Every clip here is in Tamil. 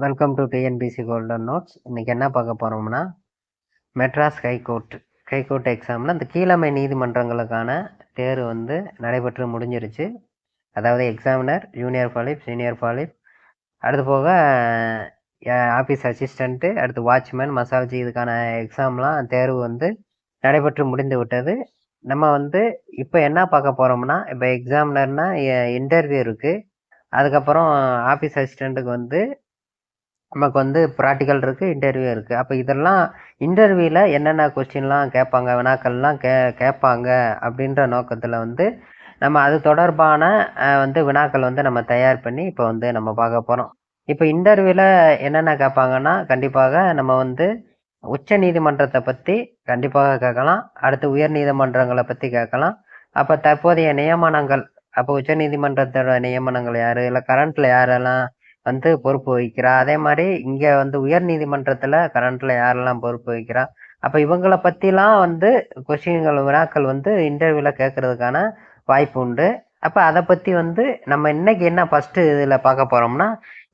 Welcome to TNPSC golden notes. இன்றைக்கி என்ன பார்க்க போகிறோம்னா, மெட்ராஸ் ஹைகோர்ட் எக்ஸாமில் அந்த கீழமை நீதிமன்றங்களுக்கான தேர்வு வந்து நடைபெற்று முடிஞ்சிருச்சு. அதாவது எக்ஸாமினர், ஜூனியர் குவாலிஃப், சீனியர் குவாலிஃப், அடுத்து போக ஆஃபீஸ் அசிஸ்டண்ட்டு, அடுத்து வாட்ச்மேன், மசால்ஜி, இதுக்கான எக்ஸாம்லாம் தேர்வு வந்து நடைபெற்று முடிந்து விட்டது. நம்ம வந்து இப்போ என்ன பார்க்க போகிறோம்னா, இப்போ எக்ஸாமினர்னால் இன்டர்வியூ இருக்குது. அதுக்கப்புறம் ஆஃபீஸ் அசிஸ்டண்ட்டுக்கு வந்து நமக்கு வந்து ப்ராக்டிக்கல் இருக்குது, இன்டர்வியூ இருக்குது. அப்போ இதெல்லாம் இன்டர்வியூவில் என்னென்ன கொஸ்டின்லாம் கேட்பாங்க, வினாக்கள்லாம் கேட்பாங்க அப்படின்ற நோக்கத்தில் வந்து நம்ம அது தொடர்பான வந்து வினாக்கள் வந்து நம்ம தயார் பண்ணி இப்போ வந்து நம்ம பார்க்க போகிறோம். இப்போ இன்டர்வியூவில் என்னென்ன கேட்பாங்கன்னா, கண்டிப்பாக நம்ம வந்து உச்ச நீதிமன்றத்தை பற்றி கண்டிப்பாக கேட்கலாம். அடுத்து உயர் நீதிமன்றங்களை பற்றி கேட்கலாம். அப்போ தற்போதைய நியமனங்கள், அப்போ உச்ச நீதிமன்றத்தோட நியமனங்கள் யார், இல்லை கரண்ட்டில் யாரெல்லாம் வந்து பொறுப்பு வகிக்கிறா, அதே மாதிரி இங்கே வந்து உயர் நீதிமன்றத்தில் கரண்ட்டில் யாரெல்லாம் பொறுப்பு வகிக்கிறா, அப்போ இவங்களை பற்றிலாம் வந்து கொஸ்டின்கள், வினாக்கள் வந்து இன்டர்வியூவில் கேட்கறதுக்கான வாய்ப்பு உண்டு. அப்போ அதை பற்றி வந்து நம்ம இன்னைக்கு என்ன ஃபஸ்ட்டு இதில் பார்க்க போகிறோம்னா,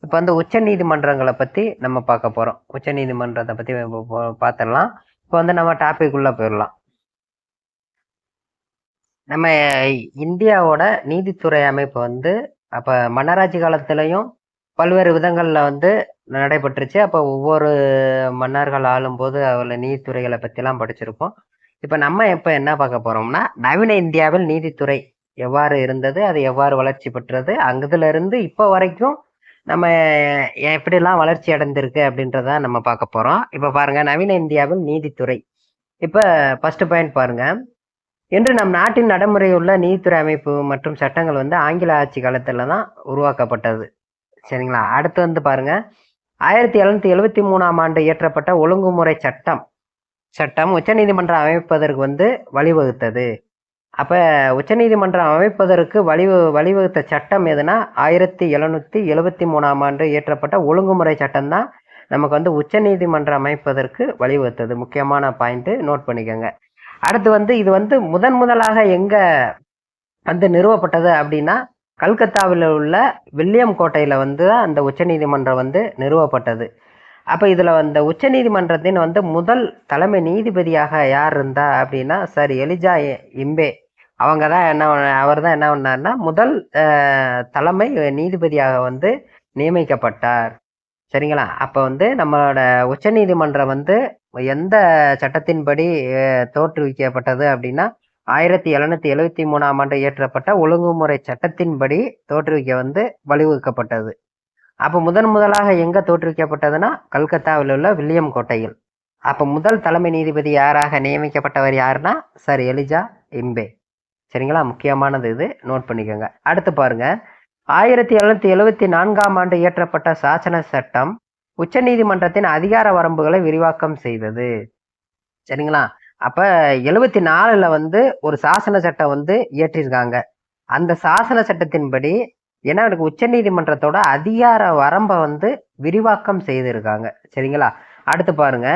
இப்போ வந்து உச்ச நீதிமன்றங்களை பற்றி நம்ம பார்க்க போகிறோம். உச்ச நீதிமன்றத்தை பற்றி பார்த்துடலாம். இப்போ வந்து நம்ம டாபிக் உள்ள போயிடலாம். நம்ம இந்தியாவோட நீதித்துறை அமைப்பு வந்து அப்போ மன்னராட்சி காலத்திலையும் பல்வேறு விதங்களில் வந்து நடைபெற்றுச்சு. அப்போ ஒவ்வொரு மன்னர்கள் ஆளும்போது அவர்கள் நீதித்துறைகளை பற்றிலாம் படிச்சிருப்போம். இப்போ நம்ம இப்போ என்ன பார்க்க போகிறோம்னா, நவீன இந்தியாவில் நீதித்துறை எவ்வாறு இருந்தது, அது எவ்வாறு வளர்ச்சி பெற்றது, அங்குதிலிருந்து இப்போ வரைக்கும் நம்ம எப்படிலாம் வளர்ச்சி அடைந்திருக்கு அப்படின்றத நம்ம பார்க்க போகிறோம். இப்போ பாருங்கள், நவீன இந்தியாவில் நீதித்துறை. இப்போ ஃபஸ்ட்டு பாயிண்ட் பாருங்கள். இன்று நம் நாட்டின் நடைமுறையுள்ள நீதித்துறை அமைப்பு மற்றும் சட்டங்கள் வந்து ஆங்கில ஆட்சி காலத்தில் தான் உருவாக்கப்பட்டது. சரிங்களா? அடுத்து வந்து பாருங்க, 1773ஆம் ஆண்டு இயற்றப்பட்ட ஒழுங்குமுறை சட்டம் உச்சநீதிமன்றம் அமைப்பதற்கு வந்து வழிவகுத்தது. அப்ப உச்சநீதிமன்றம் அமைப்பதற்கு வழிவகுத்த சட்டம் எதுனா 1773ஆம் ஆண்டு இயற்றப்பட்ட ஒழுங்குமுறை சட்டம் தான் நமக்கு வந்து உச்சநீதிமன்றம் அமைப்பதற்கு வழிவகுத்தது. முக்கியமான பாயிண்ட், நோட் பண்ணிக்கோங்க. அடுத்து வந்து இது வந்து முதலாக எங்க வந்து நிறுவப்பட்டது அப்படின்னா, கல்கத்தாவில் உள்ள வில்லியம் கோட்டையில் வந்து அந்த உச்சநீதிமன்றம் வந்து நிறுவப்பட்டது. அப்போ இதில் அந்த உச்சநீதிமன்றத்தின் வந்து முதல் தலைமை நீதிபதியாக யார் இருந்தா அப்படின்னா, சார் எலிஜா இம்பே. அவர் தான் என்ன பண்ணார்னா, முதல் தலைமை நீதிபதியாக வந்து நியமிக்கப்பட்டார். சரிங்களா? அப்போ வந்து நம்மளோட உச்சநீதிமன்றம் வந்து எந்த சட்டத்தின்படி தோற்றுவிக்கப்பட்டது அப்படின்னா, 1773ஆம் ஆண்டு இயற்றப்பட்ட ஒழுங்குமுறை சட்டத்தின்படி தோற்றுவிக்க வந்து வழிவகுக்கப்பட்டது. அப்போ முதலாக எங்க தோற்றுவிக்கப்பட்டதுன்னா, கல்கத்தாவில் உள்ள வில்லியம் கோட்டையில். அப்போ முதல் தலைமை நீதிபதி யாராக நியமிக்கப்பட்டவர் யாருன்னா, சார் எலிஜா இம்பே. சரிங்களா? முக்கியமானது இது, நோட் பண்ணிக்கோங்க. அடுத்து பாருங்க, 1774ஆம் ஆண்டு இயற்றப்பட்ட சாசன சட்டம் உச்ச நீதிமன்றத்தின் அதிகார வரம்புகளை விரிவாக்கம் செய்தது. சரிங்களா? அப்ப 74ல வந்து ஒரு சாசன சட்டம் வந்து இயற்றிருக்காங்க. அந்த சாசன சட்டத்தின்படி ஏன்னா எனக்கு உச்ச நீதிமன்றத்தோட அதிகார வரம்பை வந்து விரிவாக்கம் செய்திருக்காங்க. சரிங்களா? அடுத்து பாருங்க,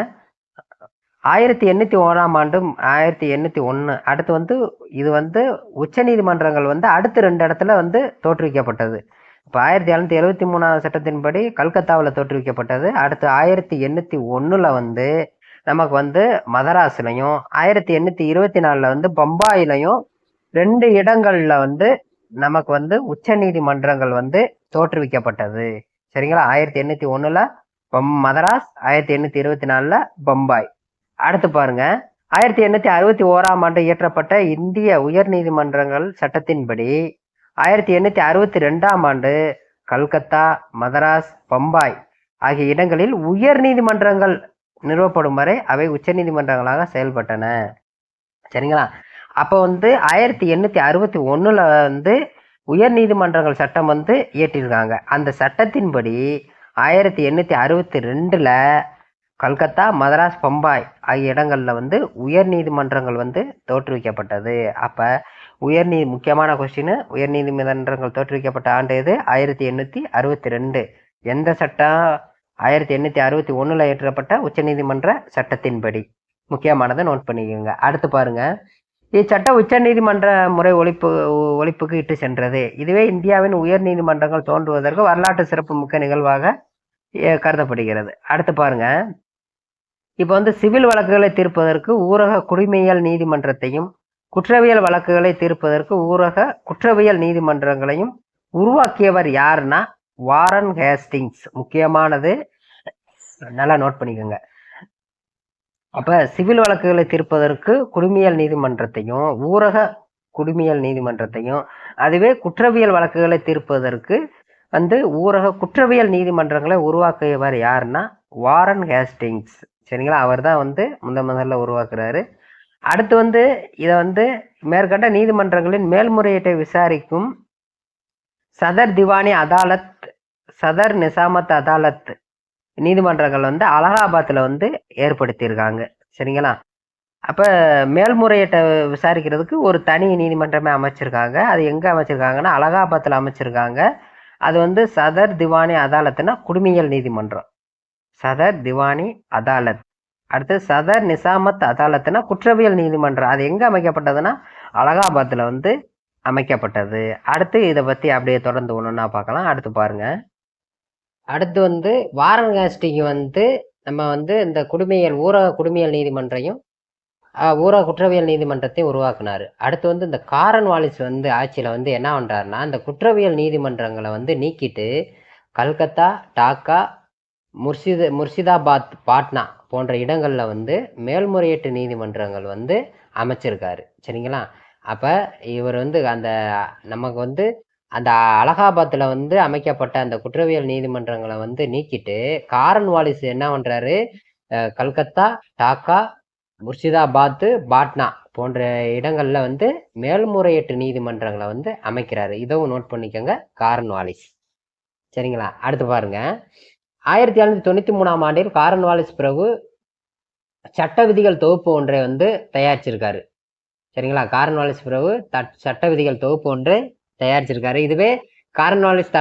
1801ஆம் ஆண்டு 1801 அடுத்து வந்து இது வந்து உச்ச நீதிமன்றங்கள் வந்து அடுத்து 2 இடத்துல வந்து தோற்றுவிக்கப்பட்டது. இப்போ 1773ஆம் சட்டத்தின்படி கல்கத்தாவில் தோற்றுவிக்கப்பட்டது. அடுத்து 1801ல் வந்து நமக்கு வந்து மதராஸ்லையும், 1824ல் வந்து பம்பாயிலையும் 2 இடங்கள்ல வந்து நமக்கு வந்து உச்ச நீதிமன்றங்கள் வந்து தோற்றுவிக்கப்பட்டது. சரிங்களா? 1801ல் மதராஸ், 1824ல் பம்பாய். அடுத்து பாருங்க, 1861ஆம் ஆண்டு இயற்றப்பட்ட இந்திய உயர் நீதிமன்றங்கள் சட்டத்தின்படி 1862ஆம் ஆண்டு கல்கத்தா, மதராஸ், பம்பாய் ஆகிய இடங்களில் உயர் நீதிமன்றங்கள் நிறுவப்படும் வரை அவை உச்ச நீதிமன்றங்களாக செயல்பட்டன. சரிங்களா? அப்போ வந்து 1861ல் வந்து உயர் நீதிமன்றங்கள் சட்டம் வந்து இயற்றிருக்காங்க. அந்த சட்டத்தின்படி 1862ல் கல்கத்தா, மதராஸ், பம்பாய் ஆகிய இடங்கள்ல வந்து உயர் நீதிமன்றங்கள் வந்து தோற்றுவிக்கப்பட்டது. அப்ப முக்கியமான கொஸ்டின், உயர் நீதிமன்றங்கள் தோற்றுவிக்கப்பட்ட ஆண்டு எது? 1862. எந்த சட்டம்? 1861ல் இயற்றப்பட்ட உச்ச நீதிமன்ற சட்டத்தின்படி. முக்கியமானதை நோட் பண்ணிக்கோங்க. அடுத்து பாருங்க, இச்சட்டம் உச்ச நீதிமன்ற முறை ஒழிப்புக்கு இட்டு சென்றது. இதுவே இந்தியாவின் உயர் நீதிமன்றங்கள் தோன்றுவதற்கு வரலாற்று சிறப்பு மிக்க நிகழ்வாக கருதப்படுகிறது. அடுத்து பாருங்க, இப்போ வந்து சிவில் வழக்குகளை தீர்ப்பதற்கு ஊரக குடிமையியல் நீதிமன்றத்தையும், குற்றவியல் வழக்குகளை தீர்ப்பதற்கு ஊரக குற்றவியல் நீதிமன்றங்களையும் உருவாக்கியவர் யாருன்னா வாரன் ஹேஸ்டிங்ஸ். முக்கியமானது, நல்லா நோட் பண்ணிக்கோங்க. அப்ப சிவில் வழக்குகளை தீர்ப்பதற்கு குடிமையியல் நீதிமன்றத்தையும் ஊரக குடிமையியல் நீதிமன்றத்தையும், அதுவே குற்றவியல் வழக்குகளை தீர்ப்பதற்கு வந்து ஊரக குற்றவியல் நீதிமன்றங்களை உருவாக்கியவர் யாருன்னா வாரன் ஹேஸ்டிங்ஸ். சரிங்களா, அவர் தான் வந்து முதல்ல உருவாக்குறாரு. அடுத்து வந்து இதை வந்து மேற்கண்ட நீதிமன்றங்களின் மேல்முறையீட்டை விசாரிக்கும் சதர் திவானி அதாலத், சதர் நிசாமத் அதாலத் நீதிமன்றங்கள் வந்து அலகாபாத்தில் வந்து ஏற்படுத்தியிருக்காங்க. சரிங்களா, அப்போ மேல்முறையீட்டை விசாரிக்கிறதுக்கு ஒரு தனி நீதிமன்றமே அமைச்சிருக்காங்க. அது எங்கே அமைச்சிருக்காங்கன்னா அலகாபாத்தில் அமைச்சிருக்காங்க. அது வந்து சதர் திவானி அதாலத்னா குடிமையியல் நீதிமன்றம், சதர் திவானி அதாலத். அடுத்து சதர் நிசாமத் அதாலத்னா குற்றவியல் நீதிமன்றம். அது எங்கே அமைக்கப்பட்டதுன்னா அலகாபாத்தில் வந்து அமைக்கப்பட்டது. அடுத்து இதை பற்றி அப்படியே தொடர்ந்து ஒன்றுன்னா பார்க்கலாம். அடுத்து பாருங்க, அடுத்து வந்து வாரன் ஹேஸ்டிங் வந்து நம்ம வந்து இந்த ஊரக குடிமையியல் நீதிமன்றையும் ஊரக குற்றவியல் நீதிமன்றத்தை உருவாக்குனாரு. அடுத்து வந்து இந்த காரன் வாலிஸ் வந்து ஆட்சியில் வந்து என்ன பண்ணுறாருன்னா இந்த குற்றவியல் நீதிமன்றங்களை வந்து நீக்கிட்டு கல்கத்தா, டாக்கா, முர்ஷிதாபாத், பாட்னா போன்ற இடங்களில் வந்து மேல்முறையீட்டு நீதிமன்றங்கள் வந்து அமைச்சிருக்காரு. சரிங்களா, அப்போ இவர் வந்து அந்த நமக்கு வந்து அந்த அலகாபாத்தில் வந்து அமைக்கப்பட்ட அந்த குற்றவியல் நீதிமன்றங்களை வந்து நீக்கிட்டு காரன் வாலிஸ் என்ன பண்ணுறாரு, கல்கத்தா, டாக்கா, முர்ஷிதாபாத், பாட்னா போன்ற இடங்கள்ல வந்து மேல்முறையீட்டு நீதிமன்றங்களை வந்து அமைக்கிறாரு. இதுவும் நோட் பண்ணிக்கோங்க, காரன் வாலிஸ். சரிங்களா, அடுத்து பாருங்க, 1793ஆம் ஆண்டில் காரன் வாலிஸ் பிரபு சட்ட விதிகள் தொகுப்பு ஒன்றை வந்து தயாரிச்சிருக்காரு. சரிங்களா, காரன் வாலிஸ் பிரபு சட்ட விதிகள் தொகுப்பு ஒன்றை தயாரிச்சிருக்காரு. இதுவே காரன் வாலிஸ்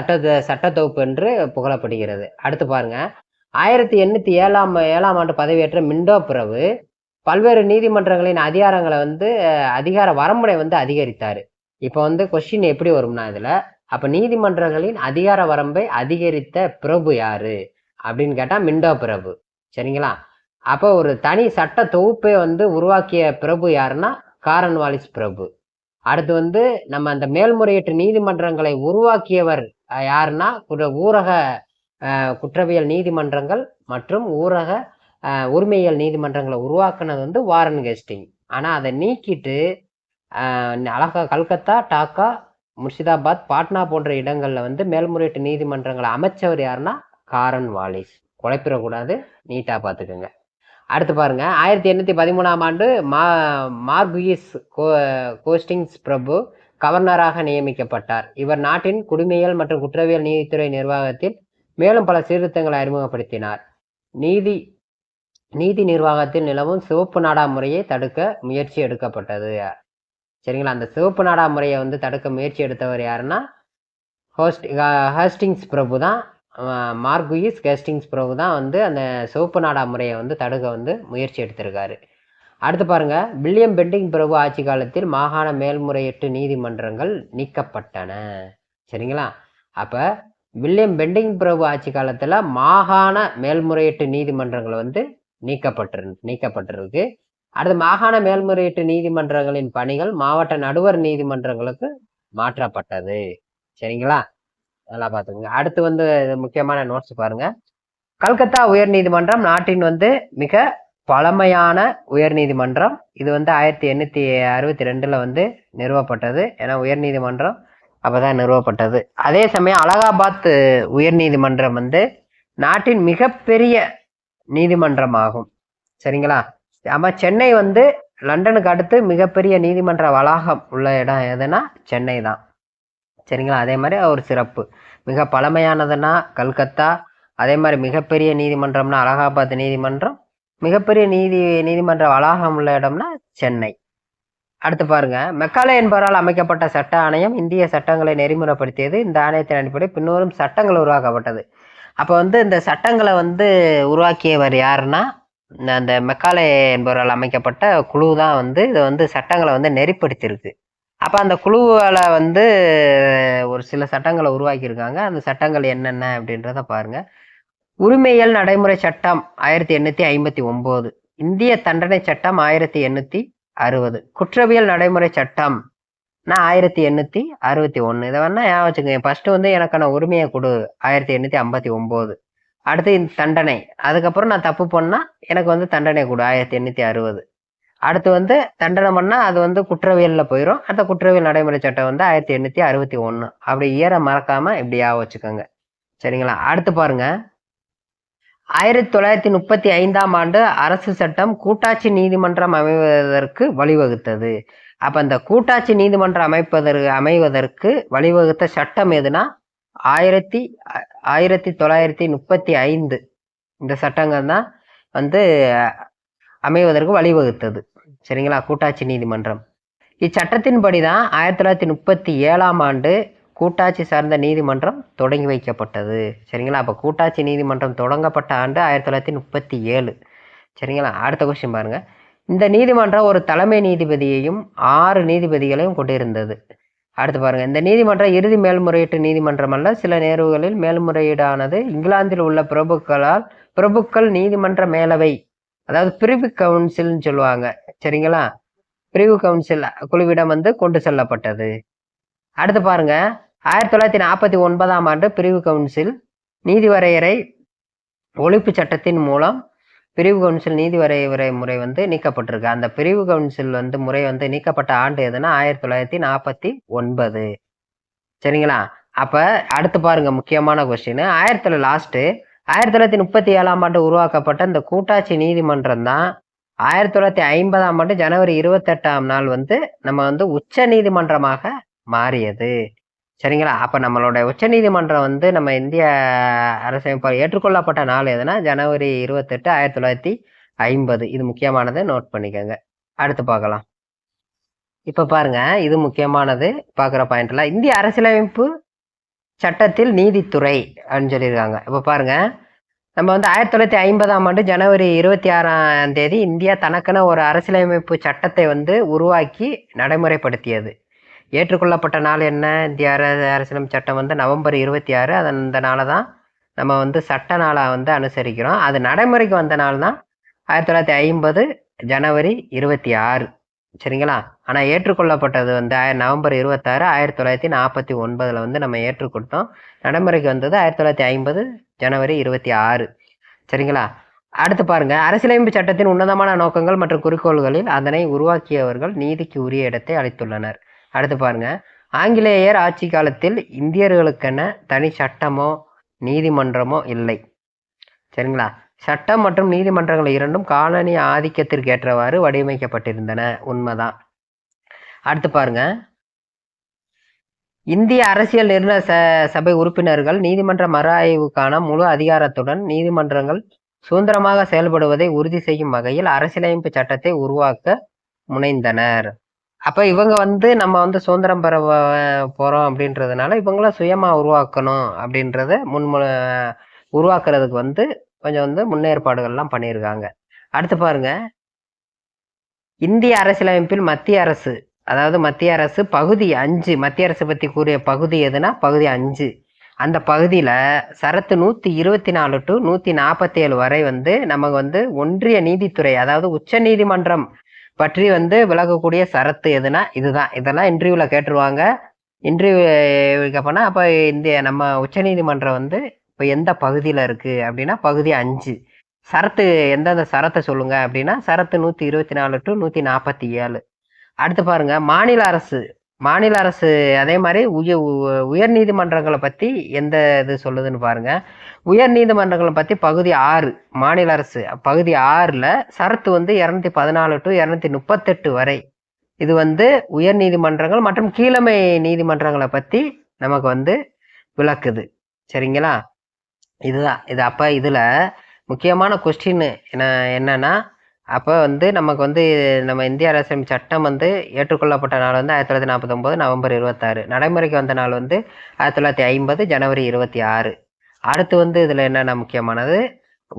சட்ட தொகுப்பு என்று புகழப்படுகிறது. அடுத்து பாருங்க, 1807ஆம் ஆண்டு பதவியேற்ற மிண்டோ பிரபு பல்வேறு நீதிமன்றங்களின் அதிகாரங்களை வந்து அதிகார வரம்புரை வந்து அதிகரித்தார். இப்போ வந்து கொஸ்டின் எப்படி வரும்னா இதில், அப்போ நீதிமன்றங்களின் அதிகார வரம்பை அதிகரித்த பிரபு யாரு அப்படின்னு கேட்டால் மிண்டோ பிரபு. சரிங்களா, அப்போ ஒரு தனி சட்ட தொகுப்பை வந்து உருவாக்கிய பிரபு யாருன்னா காரன் வாலிஸ் பிரபு. அடுத்து வந்து நம்ம அந்த மேல்முறையீட்டு நீதிமன்றங்களை உருவாக்கியவர் யாருன்னா ஊரக குற்றவியல் நீதிமன்றங்கள் மற்றும் ஊரக உரிமையியல் நீதிமன்றங்களை உருவாக்குனது வந்து வாரன் ஹேஸ்டிங். ஆனால் அதை நீக்கிட்டு கல்கத்தா, டாக்கா, முர்ஷிதாபாத், பாட்னா போன்ற இடங்களில் வந்து மேல்முறையீட்டு நீதிமன்றங்களை அமைச்சவர் யாருன்னா காரன் வாலிஸ். குழப்பிடக்கூடாது, நீட்டாக பார்த்துக்கோங்க. அடுத்து பாருங்க, 1813ஆம் ஆண்டு மார்குயிஸ் கோஸ்டிங்ஸ் பிரபு கவர்னராக நியமிக்கப்பட்டார். இவர் நாட்டின் குடிமையியல் மற்றும் குற்றவியல் நீதித்துறை நிர்வாகத்தில் மேலும் பல சீர்திருத்தங்களை அறிமுகப்படுத்தினார். நீதி நிர்வாகத்தில் நிலவும் சிவப்பு நாடா முறையை தடுக்க முயற்சி எடுக்கப்பட்டது. சரிங்களா, அந்த சிவப்பு நாடா முறையை வந்து தடுக்க முயற்சி எடுத்தவர் யாருன்னா ஹேஸ்டிங்ஸ் பிரபு தான். மார்குயிஸ் ஹேஸ்டிங்ஸ் பிரபு தான் வந்து அந்த சிவப்பு நாடா முறையை வந்து தடுக்க வந்து முயற்சி எடுத்திருக்காரு. அடுத்து பாருங்க, வில்லியம் பெண்டிங் பிரபு ஆட்சி காலத்தில் மாகாண மேல்முறையீட்டு நீதிமன்றங்கள் நீக்கப்பட்டன. சரிங்களா, அப்போ வில்லியம் பெண்டிங் பிரபு ஆட்சி காலத்தில் மாகாண மேல்முறையீட்டு நீதிமன்றங்கள் வந்து நீக்கப்பட்டிருக்கு. அடுத்து மாகாண மேல்முறையீட்டு நீதிமன்றங்களின் பணிகள் மாவட்ட நடுவர் நீதிமன்றங்களுக்கு மாற்றப்பட்டது. சரிங்களா, நல்லா பார்த்துக்கோங்க. அடுத்து வந்து முக்கியமான நோட்ஸ் பாருங்க, கல்கத்தா உயர் நீதிமன்றம் நாட்டின் வந்து மிக பழமையான உயர் நீதிமன்றம். இது வந்து 1862 வந்து நிறுவப்பட்டது. ஏன்னா உயர் நீதிமன்றம் அப்போதான் நிறுவப்பட்டது. அதே சமயம் அலகாபாத் உயர் நீதிமன்றம் வந்து நாட்டின் மிகப்பெரிய நீதிமன்றம் ஆகும். சரிங்களா, ஆமாம், சென்னை வந்து லண்டனுக்கு அடுத்து மிகப்பெரிய நீதிமன்ற வளாகம் உள்ள இடம் எதுனா சென்னை தான். சரிங்களா, அதே மாதிரி ஒரு சிறப்பு, மிக பழமையானதுன்னா கல்கத்தா, அதே மாதிரி மிகப்பெரிய நீதிமன்றம்னா அலகாபாத் நீதிமன்றம், மிகப்பெரிய நீதிமன்ற வளாகம் உள்ள இடம்னா சென்னை. அடுத்து பாருங்க, மெக்காலே என்பவரால் அமைக்கப்பட்ட சட்ட ஆணையம் இந்திய சட்டங்களை நெறிமுறைப்படுத்தியது. இந்த ஆணையத்தின் அடிப்படையில் பின்வரும் சட்டங்கள் உருவாக்கப்பட்டது. அப்போ வந்து இந்த சட்டங்களை வந்து உருவாக்கியவர் யாருன்னா அந்த மெக்காலே என்பவரால் அமைக்கப்பட்ட குழு தான் வந்து இதை வந்து சட்டங்களை வந்து நெறிப்படுத்தியிருக்கு. அப்போ அந்த குழுவால் வந்து ஒரு சில சட்டங்களை உருவாக்கியிருக்காங்க. அந்த சட்டங்கள் என்னென்ன அப்படின்றத பாருங்க. உரிமையியல் நடைமுறை சட்டம் 1859, இந்திய தண்டனை சட்டம் 1860, குற்றவியல் நடைமுறை சட்டம் 1861. இதை வேணா ஞாபகம் வச்சுக்கோங்க. ஃபர்ஸ்ட் வந்து எனக்கான உரிமையை கொடு 1859. அடுத்து இந்த தண்டனை, அதுக்கப்புறம் நான் தப்பு பண்ணா எனக்கு வந்து தண்டனை கொடு 1860. அடுத்து வந்து தண்டனை பண்ணா அது வந்து குற்றவியல்ல போயிடும். அடுத்த குற்றவியல் நடைமுறை சட்டம் வந்து 1861. அப்படி இயற மறக்காம இப்படி ஞாபகம் வச்சுக்கோங்க. சரிங்களா? அடுத்து பாருங்க, 1935ஆம் ஆண்டு அரசு சட்டம் கூட்டாட்சி நீதிமன்றம் அமைவதற்கு வழிவகுத்தது. அப்ப அந்த கூட்டாட்சி நீதிமன்றம் அமைவதற்கு வழிவகுத்த சட்டம் எதுனா 1935 இந்த சட்டங்கள் தான் வந்து அமைவதற்கு வழிவகுத்தது. சரிங்களா? கூட்டாட்சி நீதிமன்றம். இச்சட்டத்தின்படி தான் 1937ஆம் ஆண்டு கூட்டாட்சி சார்ந்த நீதிமன்றம் தொடங்கி வைக்கப்பட்டது. சரிங்களா? அப்போ கூட்டாட்சி நீதிமன்றம் தொடங்கப்பட்ட ஆண்டு 1937. சரிங்களா? அடுத்த கொஸ்டின் பாருங்க. இந்த நீதிமன்றம் ஒரு தலைமை நீதிபதியையும் 6 நீதிபதிகளையும் கொண்டிருந்தது. அடுத்து பாருங்க, இந்த நீதிமன்றம் இறுதி மேல்முறையீட்டு நீதிமன்றம் அல்ல. சில நேர்வுகளில் மேல்முறையீடானது இங்கிலாந்தில் உள்ள பிரபுக்கள் நீதிமன்ற மேலவை, அதாவது பிரிவு கவுன்சில்னு சொல்லுவாங்க. சரிங்களா? பிரிவு கவுன்சில் குழுவிடம் வந்து கொண்டு செல்லப்பட்டது. அடுத்து பாருங்க, 1949ஆம் ஆண்டு பிரிவு கவுன்சில் நீதி வரையறை ஒழிப்பு சட்டத்தின் மூலம் பிரிவு கவுன்சில் நீதி வரையறை முறை வந்து நீக்கப்பட்டிருக்கு. அந்த பிரிவு கவுன்சில் வந்து முறை வந்து நீக்கப்பட்ட ஆண்டு எதுனா 1949. சரிங்களா? அப்ப அடுத்து பாருங்க, முக்கியமான கொஸ்டின். 1937ஆம் ஆண்டு உருவாக்கப்பட்ட இந்த கூட்டாட்சி நீதிமன்றம் தான் 1950ஆம் ஆண்டு ஜனவரி 28ஆம் நாள் வந்து நம்ம வந்து உச்ச நீதிமன்றமாக மாறியது. சரிங்களா? அப்ப நம்மளோட உச்ச நீதிமன்றம் வந்து நம்ம இந்திய அரசமைப்பால் ஏற்றுக்கொள்ளப்பட்ட நாள் எதுனா ஜனவரி 28, 1950. இது முக்கியமானது, நோட் பண்ணிக்கோங்க. அடுத்து பார்க்கலாம். இப்ப பாருங்க, இது முக்கியமானது பார்க்குற பாயிண்ட்ல இந்திய அரசியலமைப்பு சட்டத்தில் நீதித்துறை அப்படின்னு சொல்லியிருக்காங்க. இப்ப பாருங்க, நம்ம வந்து 1950ஆம் ஆண்டு ஜனவரி 26ஆம் தேதி இந்தியா தனக்கென ஒரு அரசியலமைப்பு சட்டத்தை வந்து உருவாக்கி நடைமுறைப்படுத்தியது. ஏற்றுக்கொள்ளப்பட்ட நாள் என்ன? இந்திய அரசியலமைப்பு சட்டம் வந்து நவம்பர் 26. அந்த நாளை தான் நம்ம வந்து சட்ட நாளாக வந்து அனுசரிக்கிறோம். அது நடைமுறைக்கு வந்த நாள் தான் 1950 ஜனவரி 26. சரிங்களா? ஆனால் ஏற்றுக்கொள்ளப்பட்டது வந்து நவம்பர் 26, 1949 வந்து நம்ம ஏற்றுக்கொண்டோம். நடைமுறைக்கு வந்தது 1950 ஜனவரி 26. சரிங்களா? அடுத்து பாருங்க, அரசியலமைப்பு சட்டத்தின் உன்னதமான நோக்கங்கள் மற்றும் குறிக்கோள்களில் அதனை உருவாக்கியவர்கள் நீதிக்கு உரிய இடத்தை அளித்துள்ளனர். அடுத்து பாருங்க, ஆங்கிலேயர் ஆட்சி காலத்தில் இந்தியர்களுக்கென தனி சட்டமோ நீதிமன்றமோ இல்லை. சரிங்களா? சட்டம் மற்றும் நீதிமன்றங்கள் இரண்டும் காலனி ஆதிக்கத்திற்கு ஏற்றவாறு வடிவமைக்கப்பட்டிருந்தன. உண்மைதான். அடுத்து பாருங்க, இந்திய அரசியல் நிர்ணய சபை உறுப்பினர்கள் நீதிமன்ற மறு ஆய்வுக்கான முழு அதிகாரத்துடன் நீதிமன்றங்கள் சுதந்திரமாக செயல்படுவதை உறுதி செய்யும் வகையில் அரசியலமைப்பு சட்டத்தை உருவாக்க முனைந்தனர். அப்ப இவங்க வந்து நம்ம வந்து சுதந்திரம் பெற போறோம் அப்படின்றதுனால இவங்களாம் சுயமா உருவாக்கணும் அப்படின்றத உருவாக்குறதுக்கு வந்து கொஞ்சம் வந்து முன்னேற்பாடுகள்லாம் பண்ணியிருக்காங்க. அடுத்து பாருங்க, இந்திய அரசியலமைப்பில் மத்திய அரசு, அதாவது மத்திய அரசு பகுதி 5, மத்திய அரசு பத்தி கூறிய பகுதி எதுனா பகுதி 5. அந்த பகுதியில சரத்து 124 to 147 வரை வந்து நமக்கு வந்து ஒன்றிய நீதித்துறை, அதாவது உச்ச நீதிமன்றம் பற்றி வந்து விளக்கக்கூடிய சரத்து எதுனா இதுதான். இதெல்லாம் இன்டர்வியூல கேட்டுருவாங்க. இன்டர்வியூ போனா அப்ப இந்த நம்ம உச்ச நீதிமன்றம் வந்து இப்ப எந்த பகுதியில இருக்கு அப்படின்னா பகுதி 5. சரத்து எந்தெந்த சரத்தை சொல்லுங்க அப்படின்னா சரத்து 124 to 147. அடுத்து பாருங்க, மாநில அரசு அதே மாதிரி உயர் நீதிமன்றங்களை பத்தி எந்த இது சொல்லுதுன்னு பாருங்க. உயர் நீதிமன்றங்களை பத்தி பகுதி 6, மாநில அரசு பகுதி 6ல சரத்து வந்து 214 to 238 வரை. இது வந்து உயர் நீதிமன்றங்கள் மற்றும் கீழமை நீதிமன்றங்களை பத்தி நமக்கு வந்து விளக்குது. சரிங்களா? இதுதான் இது. அப்ப இதுல முக்கியமான கொஸ்டின் என்னன்னா, அப்போ வந்து நமக்கு வந்து நம்ம இந்திய அரசியலமைப்பு சட்டம் வந்து ஏற்றுக்கொள்ளப்பட்ட நாள் வந்து 1949 நவம்பர் 26. நடைமுறைக்கு வந்த நாள் வந்து 1950 ஜனவரி 26. அடுத்து வந்து இதில் என்னென்ன முக்கியமானது,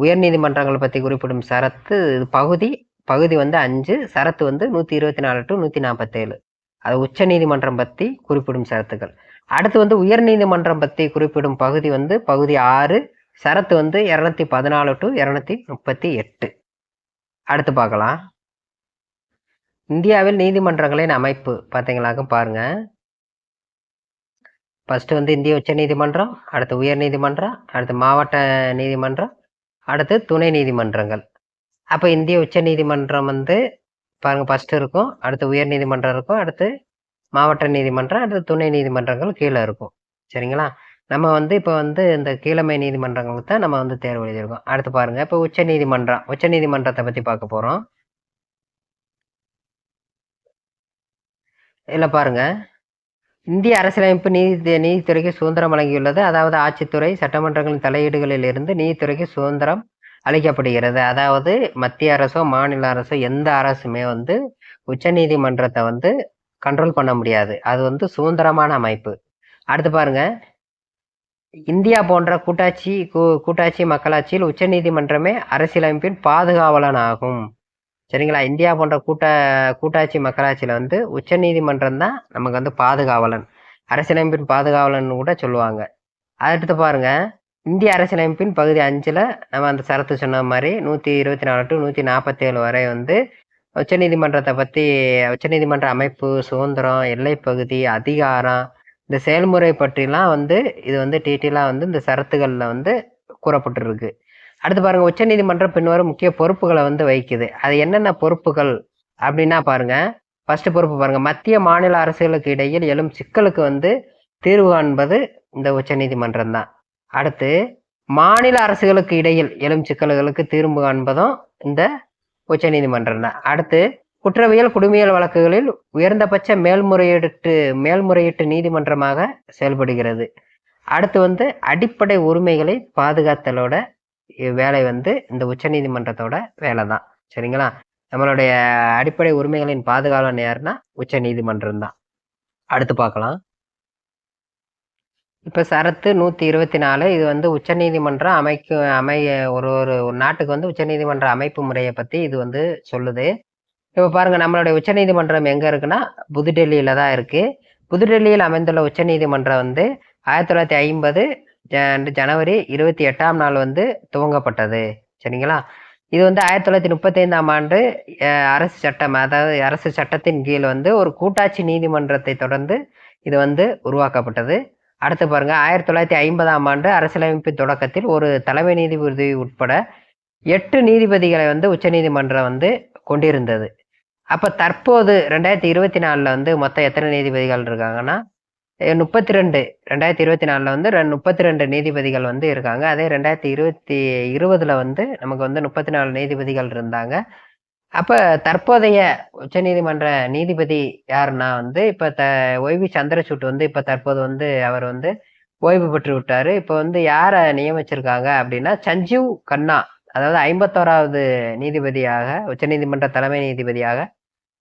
உயர்நீதிமன்றங்களை பற்றி குறிப்பிடும் சரத்து பகுதி வந்து 5, சரத்து வந்து 124 to 147. அது உச்ச நீதிமன்றம் பற்றி குறிப்பிடும் சரத்துக்கள். அடுத்து வந்து உயர் நீதிமன்றம் பற்றி குறிப்பிடும் பகுதி வந்து பகுதி 6, சரத்து வந்து 214 டு 238. அடுத்து பார்க்கலாம். இந்தியாவில் நீதிமன்றங்களின் அமைப்பு பார்த்தீங்களாக்க பாருங்க. ஃபர்ஸ்ட் வந்து இந்திய உச்ச நீதிமன்றம், அடுத்து உயர் நீதிமன்றம், அடுத்து மாவட்ட நீதிமன்றம், அடுத்து துணை நீதிமன்றங்கள். அப்போ இந்திய உச்ச நீதிமன்றம் வந்து பாருங்க ஃபர்ஸ்ட் இருக்கும், அடுத்து உயர் நீதிமன்றம் இருக்கும், அடுத்து மாவட்ட நீதிமன்றம், அடுத்து துணை நீதிமன்றங்கள் கீழே இருக்கும். சரிங்களா? நம்ம வந்து இப்போ வந்து இந்த கீழமை நீதிமன்றங்களுக்கு தான் நம்ம வந்து தேர்வு எழுதியிருக்கோம். அடுத்து பாருங்க, இப்போ உச்ச நீதிமன்றத்தை பத்தி பார்க்க போறோம். இதுல பாருங்க, இந்திய அரசியலமைப்பு நீதித்துறைக்கு சுதந்திரம் வழங்கியுள்ளது. அதாவது ஆட்சித்துறை சட்டமன்றங்களின் தலையீடுகளில் இருந்து நீதித்துறைக்கு சுதந்திரம் அளிக்கப்படுகிறது. அதாவது மத்திய அரசோ மாநில அரசோ எந்த அரசுமே வந்து உச்ச நீதிமன்றத்தை வந்து கண்ட்ரோல் பண்ண முடியாது. அது வந்து சுதந்திரமான அமைப்பு. அடுத்து பாருங்க, இந்தியா போன்ற கூட்டாட்சி மக்களாட்சியில் உச்ச நீதிமன்றமே அரசியலமைப்பின் பாதுகாவலன் ஆகும். சரிங்களா? இந்தியா போன்ற கூட்டாட்சி மக்களாட்சியில வந்து உச்ச நீதிமன்றம் தான் நமக்கு வந்து பாதுகாவலன், அரசியலமைப்பின் பாதுகாவலன் கூட சொல்லுவாங்க. அடுத்து பாருங்க, இந்திய அரசியலமைப்பின் பகுதி 5ல நம்ம அந்த சரத்து சொன்ன மாதிரி 124 டு 147 வரை வந்து உச்சநீதிமன்ற அமைப்பு, சுதந்திரம், எல்லைப்பகுதி, அதிகாரம், இந்த செயல்முறை பற்றிலாம் வந்து இது வந்து டீட்டெயிலாக வந்து இந்த சரத்துகளில் வந்து கூறப்பட்டிருக்கு. அடுத்து பாருங்க, உச்சநீதிமன்றம் பின்வரும் முக்கிய பொறுப்புகளை வந்து வைக்குது. அது என்னென்ன பொறுப்புகள் அப்படின்னா பாருங்க, ஃபர்ஸ்ட் பொறுப்பு பாருங்க, மத்திய மாநில அரசுகளுக்கு இடையில் எழும் சிக்கலுக்கு வந்து தீர்வு காண்பது இந்த உச்சநீதிமன்றம் தான். அடுத்து மாநில அரசுகளுக்கு இடையில் எழும் சிக்கல்களுக்கு தீர்வு காண்பதும் இந்த உச்சநீதிமன்றம் தான். அடுத்து குற்றவியல் குடிமையியல் வழக்குகளில் உயர்ந்தபட்ச மேல்முறையீட்டு நீதிமன்றமாக செயல்படுகிறது. அடுத்து வந்து அடிப்படை உரிமைகளை பாதுகாத்தலோட வேலை வந்து இந்த உச்சநீதிமன்றத்தோட வேலை தான். சரிங்களா? நம்மளுடைய அடிப்படை உரிமைகளின் பாதுகாவலன் யாருன்னா உச்ச நீதிமன்றம் தான். அடுத்து பார்க்கலாம். இப்ப சரத்து 124 இது வந்து உச்சநீதிமன்றம் ஒரு நாட்டுக்கு வந்து உச்சநீதிமன்ற அமைப்பு முறையை பத்தி இது வந்து சொல்லுது. இப்ப பாருங்க, நம்மளுடைய உச்சநீதிமன்றம் எங்க இருக்குன்னா புதுடெல்லியில தான் இருக்கு. புதுடெல்லியில் அமைந்துள்ள உச்சநீதிமன்றம் வந்து 1950 ஜனவரி 28ஆம் நாள் வந்து துவங்கப்பட்டது. சரிங்களா? இது வந்து 1935ஆம் ஆண்டு அரசு சட்டம், அதாவது அரசு சட்டத்தின் கீழ் வந்து ஒரு கூட்டாட்சி நீதிமன்றத்தை தொடர்ந்து இது வந்து உருவாக்கப்பட்டது. அடுத்து பாருங்க, 1950ஆம் ஆண்டு அரசியலமைப்பு தொடக்கத்தில் ஒரு தலைமை நீதிபதி உட்பட 8 நீதிபதிகளை வந்து உச்சநீதிமன்றம் வந்து கொண்டிருந்தது. அப்ப தற்போது 2024 வந்து மொத்தம் எத்தனை நீதிபதிகள் இருக்காங்கன்னா 32. 2024 வந்து 32 நீதிபதிகள் வந்து இருக்காங்க. அதே 2020 வந்து நமக்கு வந்து 34 நீதிபதிகள் இருந்தாங்க. அப்ப தற்போதைய உச்சநீதிமன்ற நீதிபதி யாருன்னா வந்து இப்ப ஒய்வி சந்திரசூட் வந்து இப்ப தற்போது வந்து அவர் வந்து ஓய்வு பெற்று விட்டாரு. இப்ப வந்து யார நியமிச்சிருக்காங்க அப்படின்னா சஞ்சீவ் கண்ணா, அதாவது 51வது நீதிபதியாக, உச்சநீதிமன்ற தலைமை நீதிபதியாக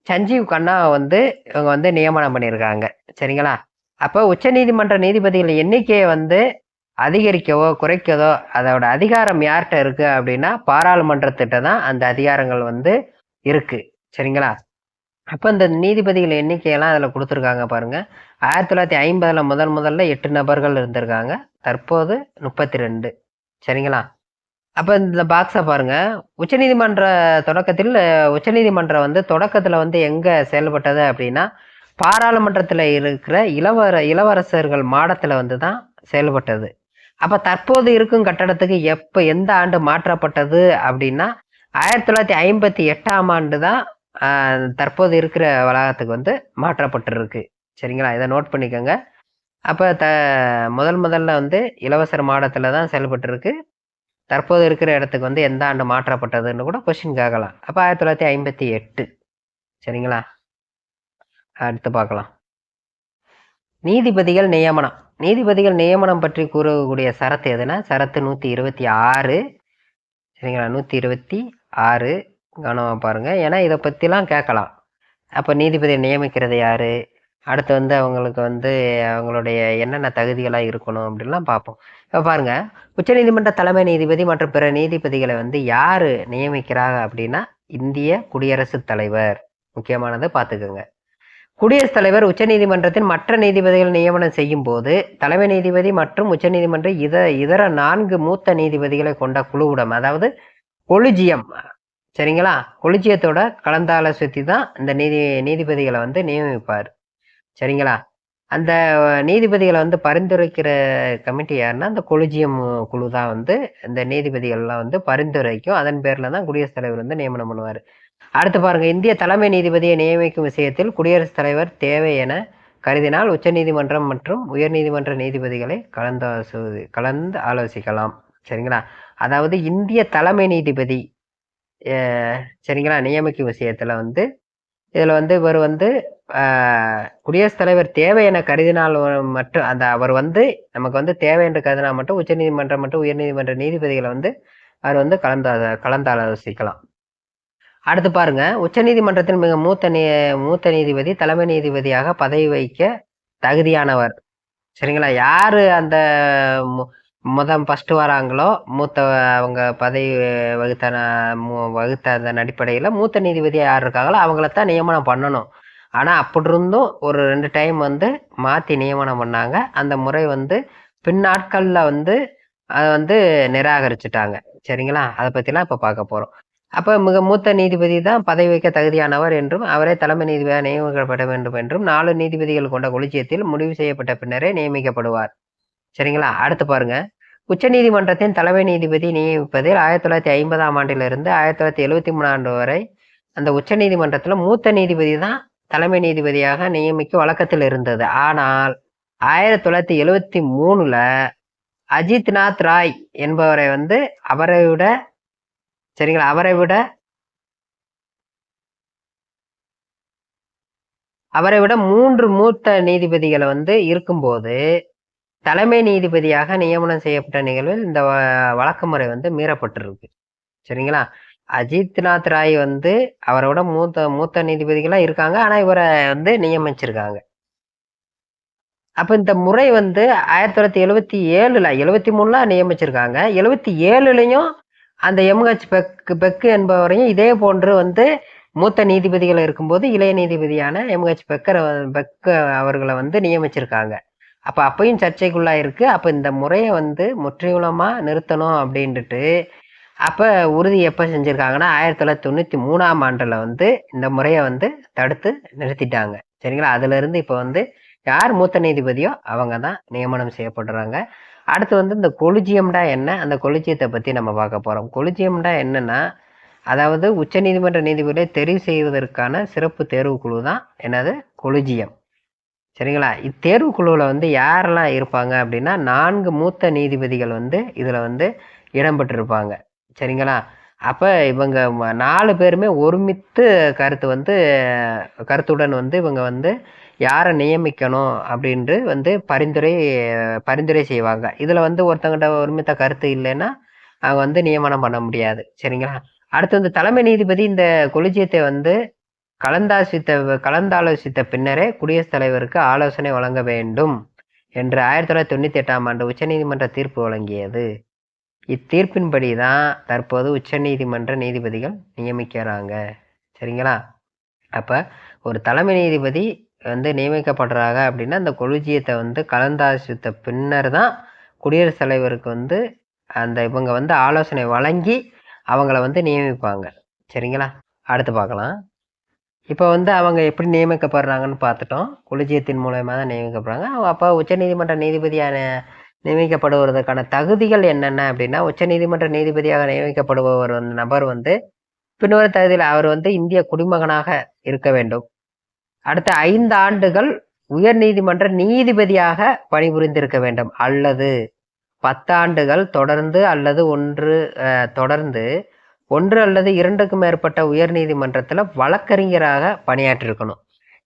சஞ்சீவ் கண்ணா வந்து இவங்க வந்து நியமனம் பண்ணியிருக்காங்க. சரிங்களா? அப்ப உச்சநீதிமன்ற நீதிபதிகள் எண்ணிக்கையை வந்து அதிகரிக்கவோ குறைக்கவோ அதோட அதிகாரம் யார்கிட்ட இருக்கு அப்படின்னா பாராளுமன்றத்திட்ட தான் அந்த அதிகாரங்கள் வந்து இருக்கு. சரிங்களா? அப்ப இந்த நீதிபதிகள் எண்ணிக்கையெல்லாம் அதுல கொடுத்துருக்காங்க பாருங்க. 1950ல முதல்ல 8 நபர்கள் இருந்திருக்காங்க. தற்போது 32. சரிங்களா? அப்ப இந்த பாக்ஸை பாருங்க, உச்சநீதிமன்றம் வந்து தொடக்கத்துல வந்து எங்க செயல்பட்டது அப்படின்னா பாராளுமன்றத்துல இருக்கிற இளவரசர்கள் மாடத்துல வந்து தான் செயல்பட்டது. அப்ப தற்போது இருக்கும் கட்டடத்துக்கு எந்த ஆண்டு மாற்றப்பட்டது அப்படின்னா 1958ஆம் ஆண்டு தான் தற்போது இருக்கிற வளாகத்துக்கு வந்து மாற்றப்பட்டிருக்கு. சரிங்களா? இதை நோட் பண்ணிக்கோங்க. அப்ப முதல்ல வந்து இளவரசர் மாடத்துல தான் செயல்பட்டு இருக்கு. தற்போது இருக்கிற இடத்துக்கு வந்து எந்த ஆண்டு மாற்றப்பட்டதுன்னு கூட கொஸ்டின் கேட்கலாம். அப்ப 1958. சரிங்களா? அடுத்து பார்க்கலாம். நீதிபதிகள் நியமனம் பற்றி கூறக்கூடிய சரத்து எதுனா சரத்து 126. சரிங்களா? 126 கவனமா பாருங்க, ஏன்னா இதை பத்திலாம் கேட்கலாம். அப்ப நீதிபதியை நியமிக்கிறது யாரு, அடுத்து வந்து அவங்களுக்கு வந்து அவங்களுடைய என்னென்ன தகுதிகளா இருக்கணும் அப்படின்லாம் பார்ப்போம். இப்ப பாருங்க, உச்சநீதிமன்ற தலைமை நீதிபதி மற்றும் பிற நீதிபதிகளை வந்து யாரு நியமிக்கிறாங்க அப்படின்னா இந்திய குடியரசுத் தலைவர். முக்கியமானதை பார்த்துக்கோங்க. குடியரசுத் தலைவர் உச்சநீதிமன்றத்தின் மற்ற நீதிபதிகள் நியமனம் செய்யும் போது தலைமை நீதிபதி மற்றும் உச்சநீதிமன்ற இதர 4 மூத்த நீதிபதிகளை கொண்ட குழுவிடம், அதாவது கொலிஜியம், சரிங்களா, கொலிஜியத்தோட கலந்தாலோசித்து தான் இந்த நீதிபதிகளை வந்து நியமிப்பார். சரிங்களா, அந்த நீதிபதிகளை வந்து பரிந்துரைக்கிற கமிட்டி யாருன்னா அந்த கொலிஜியம் குழு தான் வந்து இந்த நீதிபதிகள்லாம் வந்து பரிந்துரைக்கும். அதன் பேர்ல தான் குடியரசுத் தலைவர் வந்து நியமனம் பண்ணுவார். அடுத்து பாருங்க, இந்திய தலைமை நீதிபதியை நியமிக்கும் விஷயத்தில் குடியரசுத் தலைவர் தேவை என கருதினால் உச்சநீதிமன்றம் மற்றும் உயர்நீதிமன்ற நீதிபதிகளை கலந்து ஆலோசிக்கலாம். சரிங்களா, அதாவது இந்திய தலைமை நீதிபதி சரிங்களா நியமிக்கும் விஷயத்துல வந்து இதுல வந்து இவர் வந்து குடியரசுத் தலைவர் தேவை என கருதினால் மட்டும் அவர் வந்து நமக்கு வந்து தேவை என்று கருதினால் மட்டும் உச்சநீதிமன்றம் மற்றும் உயர்நீதிமன்ற நீதிபதிகளை வந்து அவர் வந்து கலந்தாலோசிக்கலாம். அடுத்து பாருங்க, உச்சநீதிமன்றத்தின் மிக மூத்த நீதிபதி தலைமை நீதிபதியாக பதவி வைக்க தகுதியானவர். சரிங்களா, யாரு அந்த ஃபர்ஸ்ட் வராங்களோ அவங்க பதவி வகுத்த அதன் அடிப்படையில் மூத்த நீதிபதியாக யார் இருக்காங்களோ அவங்களத்தான் நியமனம் பண்ணணும். ஆனால் அப்படி இருந்தும் ஒரு 2 டைம் வந்து மாற்றி நியமனம் பண்ணாங்க. அந்த முறை வந்து பின்னாட்களில் வந்து அதை வந்து நிராகரிச்சுட்டாங்க. சரிங்களா, அதை பற்றிலாம் இப்போ பார்க்க போகிறோம். அப்போ மிக மூத்த நீதிபதி தான் பதவி வைக்க தகுதியானவர் என்றும் அவரே தலைமை நீதிபதியாக நியமிக்கப்பட வேண்டும் என்றும் 4 நீதிபதிகள் கொண்ட கொலிஜியத்தில் முடிவு செய்யப்பட்ட பின்னரே நியமிக்கப்படுவார். சரிங்களா, அடுத்து பாருங்க, உச்ச நீதிமன்றத்தின் தலைமை நீதிபதி நியமிப்பதில் 1950ஆம் ஆண்டிலிருந்து 1973 ஆண்டு வரை அந்த உச்ச நீதிமன்றத்துல மூத்த நீதிபதி தான் தலைமை நீதிபதியாக நியமிக்க வழக்கத்தில் இருந்தது. ஆனால் 1973ல அஜித்நாத் ராய் என்பவரை வந்து அவரை விட 3 மூத்த நீதிபதிகளை வந்து இருக்கும்போது தலைமை நீதிபதியாக நியமனம் செய்யப்பட்ட நிகழ்வில் இந்த வழக்கு முறை வந்து மீறப்பட்டிருக்கு. சரிங்களா, அஜித்நாத் ராய் வந்து அவரோட மூத்த நீதிபதிகளா இருக்காங்க, ஆனா இவரை வந்து நியமிச்சிருக்காங்க. அப்ப இந்த முறை வந்து 1977ல 73ல நியமிச்சிருக்காங்க. 77லையும் அந்த எம்ஹெச் பெக்கு என்பவரையும் இதே போன்று வந்து மூத்த நீதிபதிகள் இருக்கும்போது இளைய நீதிபதியான எம்ஹெச் பெக் அவர்களை வந்து நியமிச்சிருக்காங்க. அப்பையும் சர்ச்சைக்குள்ளா இருக்கு. அப்ப இந்த முறையை வந்து முற்றிலுமா நிறுத்தணும் அப்படின்ட்டு அப்ப உறுதி எப்ப செஞ்சிருக்காங்கன்னா 1993ஆம் ஆண்டுல வந்து இந்த முறையை வந்து தடுத்து நிறுத்திட்டாங்க. சரிங்களா, அதுல இருந்து இப்ப வந்து யார் மூத்த நீதிபதியோ அவங்க தான் நியமனம் செய்யப்படுறாங்க. அடுத்து வந்து இந்த கொலிஜியம்டா என்ன, அந்த கொலிஜியத்தை பத்தி நம்ம பார்க்க போறோம். கொலிஜியம்டா என்னன்னா, அதாவது உச்ச நீதிமன்ற நீதிபதியை தெரிவு செய்வதற்கான சிறப்பு தேர்வு குழு தான் என்னது கொலிஜியம். சரிங்களா, இத்தேர்வு குழுவில் வந்து யாரெல்லாம் இருப்பாங்க அப்படின்னா 4 மூத்த நீதிபதிகள் வந்து இதில் வந்து இடம்பெற்றிருப்பாங்க. சரிங்களா, அப்போ இவங்க 4 பேருமே ஒருமித்து கருத்துடன் வந்து இவங்க வந்து யாரை நியமிக்கணும் அப்படின்ட்டு வந்து பரிந்துரை செய்வாங்க. இதில் வந்து ஒருத்தங்கிட்ட ஒருமித்த கருத்து இல்லைன்னா அவங்க வந்து நியமனம் பண்ண முடியாது. சரிங்களா, அடுத்து வந்து தலைமை நீதிபதி இந்த கொலிஜியத்தை வந்து கலந்தாலோசித்த பின்னரே குடியரசுத் தலைவருக்கு ஆலோசனை வழங்க வேண்டும் என்று 1998ஆம் ஆண்டு உச்சநீதிமன்ற தீர்ப்பு வழங்கியது. இத்தீர்ப்பின்படி தான் தற்போது உச்சநீதிமன்ற நீதிபதிகள் நியமிக்கிறாங்க. சரிங்களா, அப்ப ஒரு தலைமை நீதிபதி வந்து நியமிக்கப்படுறாங்க அப்படின்னா அந்த கொலிஜியத்தை வந்து கலந்தாலோசித்த பின்னர் தான் குடியரசுத் தலைவருக்கு வந்து இவங்க வந்து ஆலோசனை வழங்கி அவங்கள வந்து நியமிப்பாங்க. சரிங்களா, அடுத்து பார்க்கலாம். இப்போ வந்து அவங்க எப்படி நியமிக்கப்படுறாங்கன்னு பார்த்துட்டோம். கொலிஜியத்தின் மூலயமா தான் நியமிக்கப்படுறாங்க. அப்போ உச்சநீதிமன்ற நீதிபதியான நியமிக்கப்படுவதற்கான தகுதிகள் என்னென்ன அப்படின்னா, உச்சநீதிமன்ற நீதிபதியாக நியமிக்கப்படுபவர் நபர் வந்து பின்னொரு தகுதியில் அவர் வந்து இந்திய குடிமகனாக இருக்க வேண்டும். அடுத்த 5 ஆண்டுகள் உயர் நீதிமன்ற நீதிபதியாக பணிபுரிந்திருக்க வேண்டும், அல்லது 10 ஆண்டுகள் தொடர்ந்து அல்லது ஒன்று அல்லது 2க்கும் மேற்பட்ட உயர் நீதிமன்றத்தில் வழக்கறிஞராக பணியாற்றிருக்கணும்.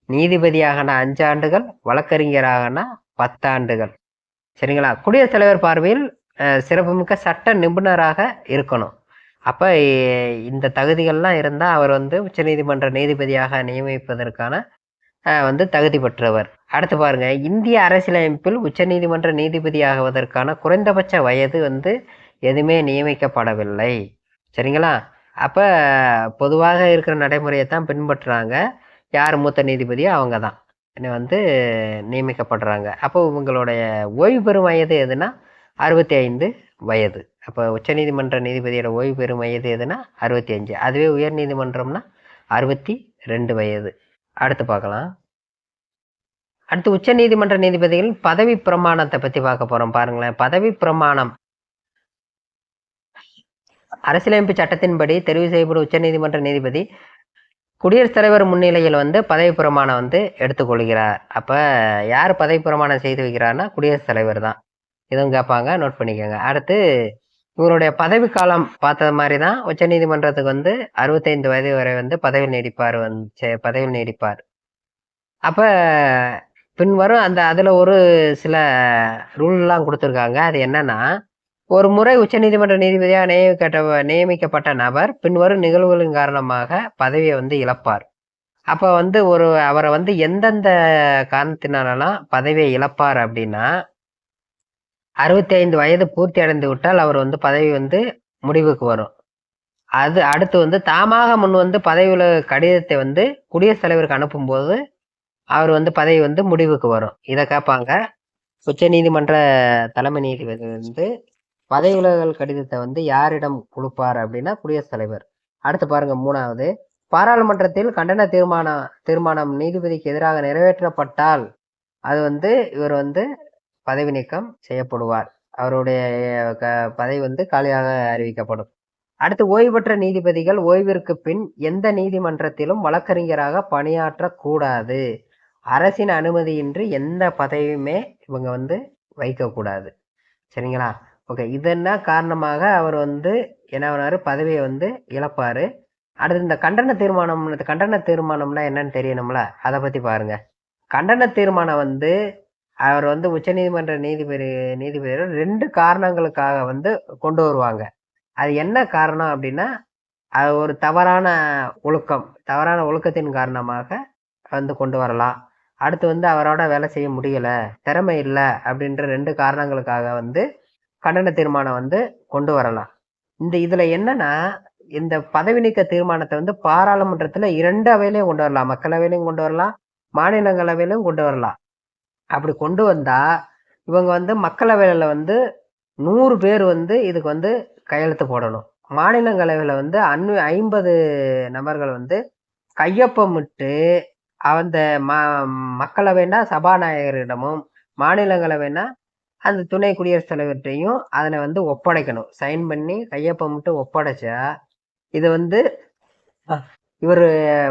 நீதிபதியாகனா 5 ஆண்டுகள், வழக்கறிஞராகனா 10 ஆண்டுகள். சரிங்களா, குடியரசுத் தலைவர் பார்வையில் சிறப்புமிக்க சட்ட நிபுணராக இருக்கணும். அப்போ இந்த தகுதிகள்லாம் இருந்தால் அவர் வந்து உச்சநீதிமன்ற நீதிபதியாக நியமிப்பதற்கான வந்து தகுதி பெற்றவர். அடுத்து பாருங்க, இந்திய அரசியலமைப்பில் உச்சநீதிமன்ற நீதிபதி ஆகுவதற்கான குறைந்தபட்ச வயது வந்து எதுவுமே நியமிக்கப்படவில்லை. சரிங்களா, அப்போ பொதுவாக இருக்கிற நடைமுறையை தான் பின்பற்றுறாங்க. யார் மூத்த நீதிபதியோ அவங்க தான். வந்து நியமிக்கப்படுறாங்க. அப்போ இவங்களுடைய ஓய்வு பெறும் வயது எதுனா 65 வயது. அப்போ உச்சநீதிமன்ற நீதிபதியோட ஓய்வு பெறும் வயது எதுனா 65. அதுவே உயர்நீதிமன்றம்னா 62 வயது. அடுத்து பார்க்கலாம். அடுத்து உச்சநீதிமன்ற நீதிபதிகளின் பதவி பிரமாணத்தை பத்தி பார்க்க போறோம். பாருங்களேன். பதவி பிரமாணம் அரசியலமைப்பு சட்டத்தின்படி தெரிவு செய்யப்படும் உச்சநீதிமன்ற நீதிபதி குடியரசுத் தலைவர் முன்னிலையில் வந்து பதவி பிரமாணம் வந்து எடுத்துக்கொள்கிறார். அப்ப யார் பதவி பிரமாணம் செய்து வைக்கிறார்னா குடியரசுத் தலைவர் தான். இதுவும் கேட்பாங்க, நோட் பண்ணிக்கோங்க. அடுத்து இவருடைய பதவி காலம் பார்த்தது மாதிரி தான் உச்சநீதிமன்றத்துக்கு வந்து 65 வயது வரை வந்து பதவியில் நீடிப்பார். அப்ப பின்வரும் அதுல ஒரு சில ரூல்லாம் கொடுத்துருக்காங்க. அது என்னன்னா, ஒரு முறை உச்சநீதிமன்ற நீதிபதியாக நியமிக்கப்பட்ட நபர் பின்வரும் நிகழ்வுகளின் காரணமாக பதவியை வந்து இழப்பார். அப்ப வந்து அவரை வந்து எந்தெந்த காரணத்தினாலலாம் பதவியை இழப்பார் அப்படின்னா, 65 வயது பூர்த்தி அடைந்து விட்டால் அவர் வந்து பதவி வந்து முடிவுக்கு வரும். அது அடுத்து வந்து தாமாக முன் வந்து பதவியுள்ள கடிதத்தை வந்து குடியரசுத் தலைவருக்கு அனுப்பும்போது அவர் வந்து பதவி வந்து முடிவுக்கு வரும். இதை கேட்பாங்க. உச்ச நீதிமன்ற தலைமை நீதிபதி வந்து பதவி விலகல் கடிதத்தை வந்து யாரிடம் கொடுப்பார் அப்படின்னா குடியரசுத் தலைவர். அடுத்து பாருங்க, 3வது, பாராளுமன்றத்தில் கண்டன தீர்மானம் நீதிபதிக்கு எதிராக நிறைவேற்றப்பட்டால் அது வந்து இவர் வந்து பதவி நீக்கம் செய்யப்படுவார். அவருடைய பதவி வந்து காலியாக அறிவிக்கப்படும். அடுத்து, ஓய்வு பெற்ற நீதிபதிகள் ஓய்விற்கு பின் எந்த நீதிமன்றத்திலும் வழக்கறிஞராக பணியாற்றக்கூடாது. அரசின் அனுமதியின்றி எந்த பதவியுமே இவங்க வந்து வைக்கக்கூடாது. சரிங்களா? ஓகே, இதென்ன காரணமாக அவர் வந்து என்ன பதவியை வந்து இழப்பாரு. அடுத்து இந்த கண்டன தீர்மானம்னா என்னன்னு தெரியணும்ல, அதை பத்தி பாருங்க. கண்டன தீர்மானம் வந்து அவர் வந்து உச்சநீதிமன்ற நீதிபதிகள் 2 காரணங்களுக்காக வந்து கொண்டு வருவாங்க. அது என்ன காரணம் அப்படின்னா, அது ஒரு தவறான ஒழுக்கத்தின் காரணமாக வந்து கொண்டு வரலாம். அடுத்து வந்து அவரோட வேலை செய்ய முடியல, திறமை இல்லை அப்படின்ற 2 காரணங்களுக்காக வந்து கண்டன தீர்மானம் வந்து கொண்டு வரலாம். இதுல என்னன்னா, இந்த பதவி நீக்க தீர்மானத்தை வந்து பாராளுமன்றத்துல 2 அவையிலையும் கொண்டு வரலாம். மக்களவையிலையும் கொண்டு வரலாம், மாநிலங்களவையிலும் கொண்டு வரலாம். அப்படி கொண்டு வந்தா இவங்க வந்து மக்களவையில வந்து 100 பேர் வந்து இதுக்கு வந்து கையெழுத்து போடணும். மாநிலங்களவையில வந்து 50 நபர்கள் வந்து கையொப்பமிட்டு அந்த மக்களவைனா சபாநாயகரிடமும், மாநிலங்களவைனா அந்த துணை குடியரசுத் தலைவர்கிட்டையும் அதனை வந்து ஒப்படைக்கணும். சைன் பண்ணி கையொப்பமிட்டு ஒப்படைச்சா இது வந்து இவர்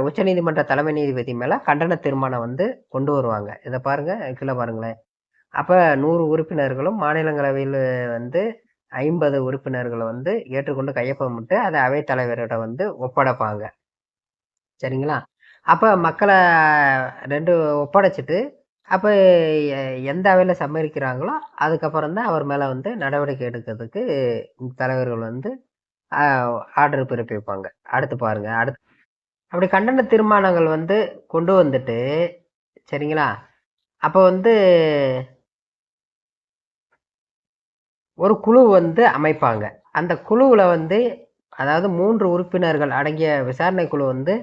உச்சநீதிமன்ற தலைமை நீதிபதி மேல கண்டன தீர்மானம் வந்து கொண்டு வருவாங்க. இதை பாருங்க, கீழே பாருங்களேன். அப்ப 100 உறுப்பினர்களும் மாநிலங்களவையில் வந்து 50 உறுப்பினர்களை வந்து ஏற்றுக்கொண்டு கையொப்பமிட்டு அதை அவைத்தலைவரிடம் வந்து ஒப்படைப்பாங்க. சரிங்களா? அப்ப மக்களை 2 ஒப்படைச்சிட்டு அப்ப எந்த அவையில சம்மதிக்கிறாங்களோ அதுக்கப்புறம் தான் அவர் மேல வந்து நடவடிக்கை எடுக்கிறதுக்கு தலைவர்கள் வந்து ஆர்டர் பிறப்பிப்பாங்க. அடுத்து பாருங்க. அப்படி கண்டன தீர்மானங்கள் வந்து கொண்டு வந்துட்டு, சரிங்களா, அப்ப வந்து ஒரு குழு வந்து அமைப்பாங்க. அந்த குழுவுல வந்து அதாவது 3 உறுப்பினர்கள் அடங்கிய விசாரணை குழு வந்து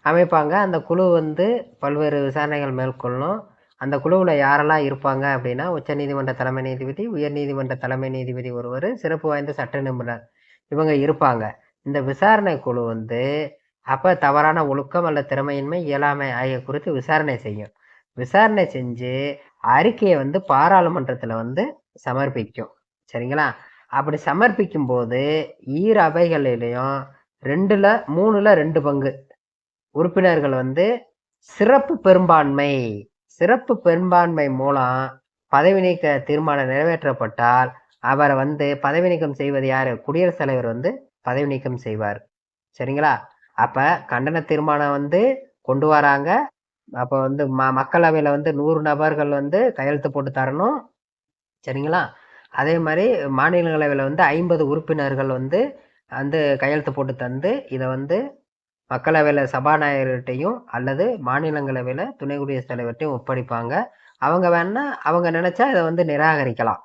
அமைப்பாங்க. அந்த குழு வந்து பல்வேறு விசாரணைகள் மேற்கொள்ளும். அந்த குழுவில் யாரெல்லாம் இருப்பாங்க அப்படின்னா, உச்சநீதிமன்ற தலைமை நீதிபதி, உயர்நீதிமன்ற தலைமை நீதிபதி ஒருவர், சிறப்பு வாய்ந்த சட்ட நிபுணர், இவங்க இருப்பாங்க. இந்த விசாரணை குழு வந்து அப்ப தவறான ஒழுக்கம் அல்லது திறமையின்மை, இயலாமை ஆகிய குறித்து விசாரணை செய்யும். விசாரணை செஞ்சு அறிக்கையை வந்து பாராளுமன்றத்துல வந்து சமர்ப்பிக்கும். சரிங்களா? அப்படி சமர்ப்பிக்கும் போது ஈர அவைகளிலையும் 3ல் 2 பங்கு உறுப்பினர்கள் வந்து சிறப்பு பெரும்பான்மை மூலம் பதவி நீக்க தீர்மானம் நிறைவேற்றப்பட்டால் அவரை வந்து பதவி நீக்கம் செய்வது யாரு? குடியரசுத் தலைவர் வந்து பதவி நீக்கம் செய்வார். சரிங்களா? அப்ப கண்டன தீர்மானம் வந்து கொண்டு வராங்க. அப்ப வந்து மக்களவையில வந்து 100 நபர்கள் வந்து கையெழுத்து போட்டு தரணும். சரிங்களா? அதே மாதிரி மாநிலங்களவையில வந்து 50 உறுப்பினர்கள் வந்து கையெழுத்து போட்டு தந்து இதை வந்து மக்களவையில சபாநாயகர்கிட்டையும் அல்லது மாநிலங்களவையில துணை குடியரசுத் தலைவர்கிட்டையும் ஒப்படைப்பாங்க. அவங்க நினைச்சா இதை வந்து நிராகரிக்கலாம்.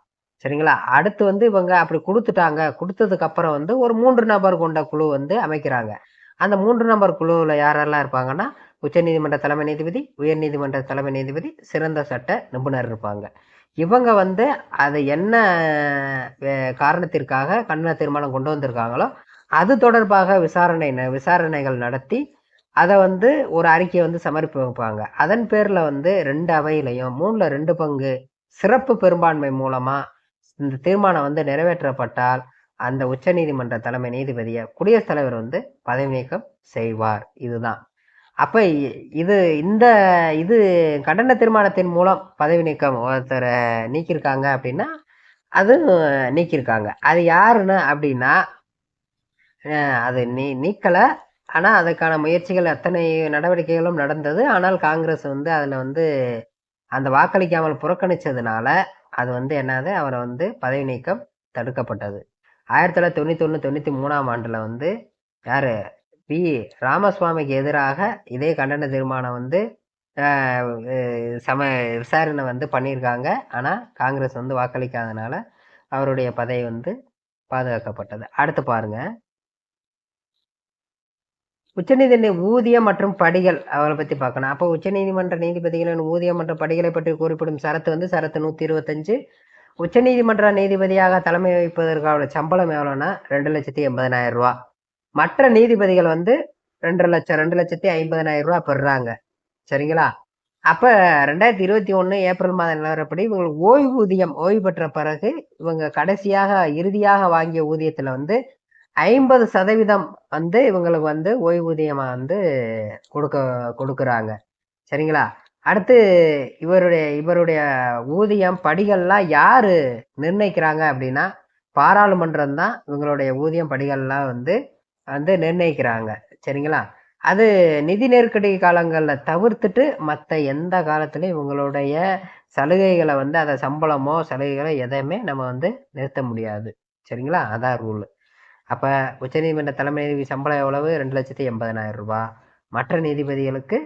சரிங்களா? அடுத்து வந்து இவங்க அப்படி கொடுத்ததுக்கு அப்புறம் வந்து ஒரு 3 நபர் கொண்ட குழு வந்து அமைக்கிறாங்க. அந்த 3 நபர் குழுவில் யாரெல்லாம் இருப்பாங்கன்னா, உச்சநீதிமன்ற தலைமை நீதிபதி, உயர்நீதிமன்ற தலைமை நீதிபதி, சிறந்த சட்ட நிபுணர் இருப்பாங்க. இவங்க வந்து அது என்ன காரணத்திற்காக கண்டன தீர்மானம் கொண்டு வந்திருக்காங்களோ அது தொடர்பாக விசாரணைகள் நடத்தி அதை வந்து ஒரு அறிக்கையை வந்து சமர்ப்பிப்பாங்க. அதன் பேர்ல வந்து 2 அவையிலையும் 3ல் 2 பங்கு சிறப்பு பெரும்பான்மை மூலமா இந்த தீர்மானம் வந்து நிறைவேற்றப்பட்டால் அந்த உச்சநீதிமன்ற தலைமை நீதிபதியை குடியரசுத் தலைவர் வந்து பதவி நீக்கம் செய்வார். இதுதான். அப்ப இது கண்டன தீர்மானத்தின் மூலம் பதவி நீக்கம் ஒருத்தரை நீக்கியிருக்காங்க அப்படின்னா அது நீக்கியிருக்காங்க. அது யாருன்னு அப்படின்னா அது நீக்கல. ஆனா அதுக்கான முயற்சிகள் அத்தனை நடவடிக்கைகளும் நடந்தது. ஆனால் காங்கிரஸ் வந்து அதுல வந்து அந்த வாக்களிக்காமல் புறக்கணிச்சதுனால அது வந்து என்னது அவரை வந்து பதவி நீக்கம் தடுக்கப்பட்டது. 1991-93 ஆண்டுல வந்து யாரு பி ராமசுவாமிக்கு எதிராக இதே கண்டன தீர்மானம் வந்து விசாரணை வந்து பண்ணியிருக்காங்க. ஆனா காங்கிரஸ் வந்து வாக்களிக்காதனால அவருடைய பதவி வந்து பாதுகாக்கப்பட்டது. அடுத்து பாருங்க, உச்சநீதிமன்ற ஊதியம் மற்றும் படிகள் அவரை பத்தி பார்க்கணும். அப்போ உச்சநீதிமன்ற நீதிபதிகளின் ஊதியம் மற்றும் படிகளை பற்றி குறிப்பிடும் சரத்து வந்து சரத்து 125. உச்சநீதிமன்ற நீதிபதியாக தலைமை வகிப்பதற்கான சம்பளம் எவ்வளோன்னா 2,80,000 ரூபா. மற்ற நீதிபதிகள் வந்து 2,50,000 ரூபா பெறுறாங்க. சரிங்களா? அப்ப 2021 ஏப்ரல் மாத நிலவரப்படி இவங்களுக்கு ஓய்வு பெற்ற பிறகு இவங்க இறுதியாக வாங்கிய ஊதியத்துல வந்து 50% வந்து இவங்களுக்கு வந்து ஓய்வூதியமா வந்து கொடுக்குறாங்க. சரிங்களா? அடுத்து இவருடைய ஊதியம் படிகள்லாம் யாரு நிர்ணயிக்கிறாங்க அப்படின்னா பாராளுமன்றம் தான் இவங்களுடைய ஊதியம் படிகள்லாம் வந்து நிர்ணயிக்கிறாங்க. சரிங்களா? அது நிதி நெருக்கடி காலங்களில் தவிர்த்துட்டு மற்ற எந்த காலத்துலையும் இவங்களுடைய சலுகைகளை வந்து அதை சம்பளமோ சலுகைகளோ எதையுமே நம்ம வந்து நிறுத்த முடியாது. சரிங்களா? அதான் ரூல். அப்போ உச்சநீதிமன்ற தலைமை நீதிபதி சம்பளம் எவ்வளவு? 2,80,000 ரூபா. மற்ற நீதிபதிகளுக்கு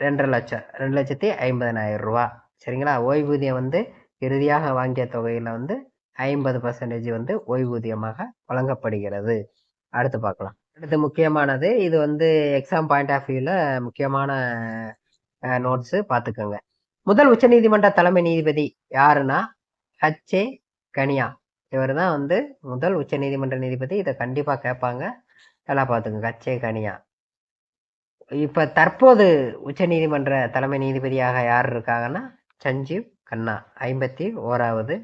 2,50,000 ரூபா. சரிங்களா? ஓய்வூதியம் வந்து இறுதியாக வாங்கிய தொகையில் வந்து 50% வந்து ஓய்வூதியமாக வழங்கப்படுகிறது. அடுத்து பார்க்கலாம். அடுத்து முக்கியமானது, இது வந்து எக்ஸாம் பாயிண்ட் ஆஃப் வியூவில் முக்கியமான நோட்ஸு பார்த்துக்கோங்க. முதல் உச்சநீதிமன்ற தலைமை நீதிபதி யாருன்னா ஹச்ஏ கனியா. இவர் தான் வந்து முதல் உச்சநீதிமன்ற நீதிபதி. இதை கண்டிப்பாக கேட்பாங்க, எல்லாம் பார்த்துக்கோங்க. ஹச்ஏ கனியா. இப்போ தற்போது உச்சநீதிமன்ற தலைமை நீதிபதியாக யார் இருக்காங்கன்னா சஞ்சீவ் கண்ணா, 51வது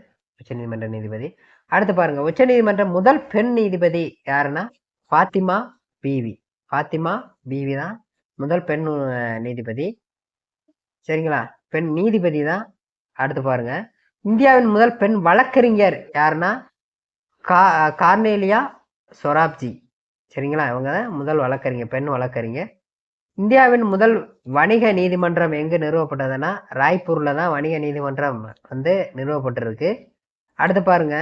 உச்சநீதிமன்ற நீதிபதி. அடுத்து பாருங்க, உச்சநீதிமன்ற முதல் பெண் நீதிபதி யாருன்னா ஃபாத்திமா பிவி. ஃபாத்திமா பிவி தான் முதல் பெண் நீதிபதி. சரிங்களா? பெண் நீதிபதி தான். அடுத்து பாருங்க, இந்தியாவின் முதல் பெண் வழக்கறிஞர் யாருன்னா கார்னேலியா சொராப்ஜி. சரிங்களா? இவங்க தான் முதல் வழக்கறிஞர், பெண் வழக்கறிஞர். இந்தியாவின் முதல் வணிக நீதிமன்றம் எங்கு நிறுவப்பட்டதுன்னா ராய்ப்பூர்ல தான் வணிக நீதிமன்றம் வந்து நிறுவப்பட்டிருக்கு. அடுத்து பாருங்க,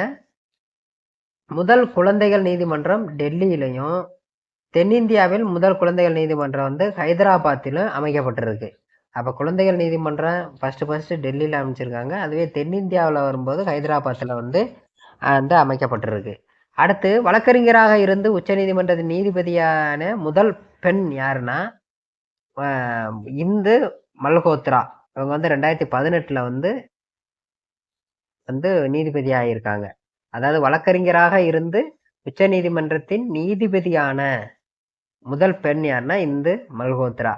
முதல் குழந்தைகள் நீதிமன்றம் டெல்லியிலையும், தென்னிந்தியாவில் முதல் குழந்தைகள் நீதிமன்றம் வந்து ஹைதராபாத்திலும் அமைக்கப்பட்டிருக்கு. அப்போ குழந்தைகள் நீதிமன்றம் ஃபர்ஸ்ட் டெல்லியில் அமைச்சிருக்காங்க. அதுவே தென்னிந்தியாவில் வரும்போது ஹைதராபாத்தில் வந்து அமைக்கப்பட்டிருக்கு. அடுத்து வழக்கறிஞராக இருந்து உச்சநீதிமன்றத்தின் நீதிபதியான முதல் பெண் யாருன்னா இந்து மல்ஹோத்ரா. இவங்க வந்து 2018 வந்து நீதிபதி ஆகியிருக்காங்க. அதாவது வழக்கறிஞராக இருந்து உச்ச நீதிமன்றத்தின் நீதிபதியான முதல் பெண் யாருன்னா இந்து மல்ஹோத்ரா.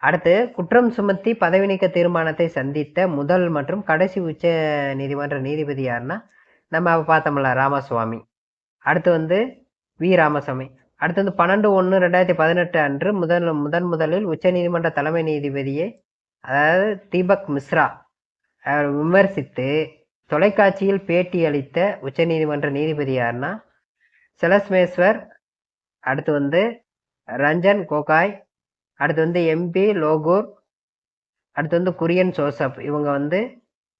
அடுத்து குற்றம் சுமத்தி பதவி நீக்க தீர்மானத்தை சந்தித்த முதல் மற்றும் கடைசி உச்ச நீதிமன்ற நீதிபதி யாருன்னா நம்ம பார்த்தோம்ல ராமசுவாமி. அடுத்து வந்து வி ராமசாமி. அடுத்து வந்து 12/1/2018 அன்று முதலில் உச்ச நீதிமன்ற தலைமை நீதிபதியை அதாவது தீபக் மிஸ்ரா விமர்சித்து தொலைக்காட்சியில் பேட்டி அளித்த உச்ச நீதிமன்ற நீதிபதி யாருன்னா செலஸ்மேஸ்வர். அடுத்து வந்து ரஞ்சன் கோகாய். அடுத்து வந்து எம்பி லோகூர். அடுத்து வந்து குரியன் ஜோசப். இவங்க வந்து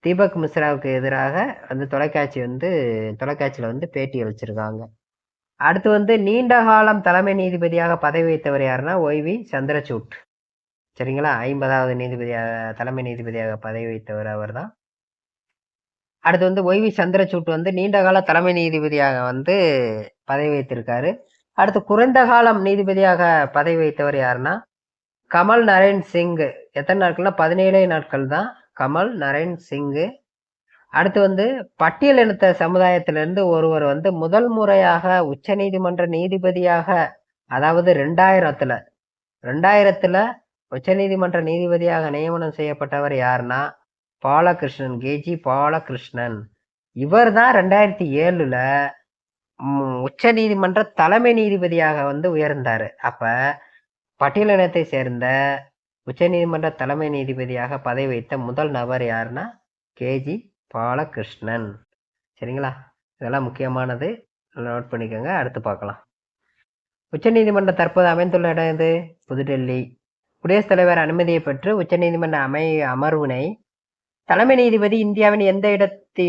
தீபக் மிஸ்ராவுக்கு எதிராக வந்து தொலைக்காட்சியில் வந்து பேட்டி அளிச்சிருக்காங்க. அடுத்து வந்து நீண்ட காலம் தலைமை நீதிபதியாக பதவி வைத்தவர் யாருன்னா ஒய்வி சந்திரசூட். சரிங்களா? 50வது தலைமை நீதிபதியாக பதவி வைத்தவர் அவர் தான். அடுத்து வந்து ஒய்வி சந்திரசூட் வந்து நீண்ட கால தலைமை நீதிபதியாக வந்து பதவி வைத்திருக்காரு. அடுத்து குறைந்த காலம் நீதிபதியாக பதவி வைத்தவர் யாருன்னா கமல் நரேன் சிங். எத்தனை நாட்கள்னா 17 நாட்கள் தான் கமல் நரேன் சிங்கு. அடுத்து வந்து பட்டியலினத்த சமுதாயத்திலிருந்து ஒருவர் வந்து முதல் முறையாக உச்ச நீதிமன்ற நீதிபதியாக, அதாவது 2000த்துல உச்ச நீதிமன்ற நீதிபதியாக நியமனம் செய்யப்பட்டவர் யாருன்னா பாலகிருஷ்ணன், கேஜி பாலகிருஷ்ணன். இவர் தான் 2007ல உச்ச நீதிமன்ற தலைமை நீதிபதியாக வந்து உயர்ந்தாரு. அப்ப பட்டியலினத்தை சேர்ந்த உச்ச நீதிமன்ற தலைமை நீதிபதியாக பதவி வைத்த முதல் நபர் யாருன்னா கேஜி பாலகிருஷ்ணன். சரிங்களா? இதெல்லாம் முக்கியமானது, நோட் பண்ணிக்கோங்க. அடுத்து பார்க்கலாம். உச்ச நீதிமன்றம் தற்போது அமைந்துள்ள இடம் எது? புதுடெல்லி. குடியரசுத் தலைவர் அனுமதியை பெற்று உச்ச நீதிமன்ற அமர்வினை தலைமை நீதிபதி இந்தியாவின் எந்த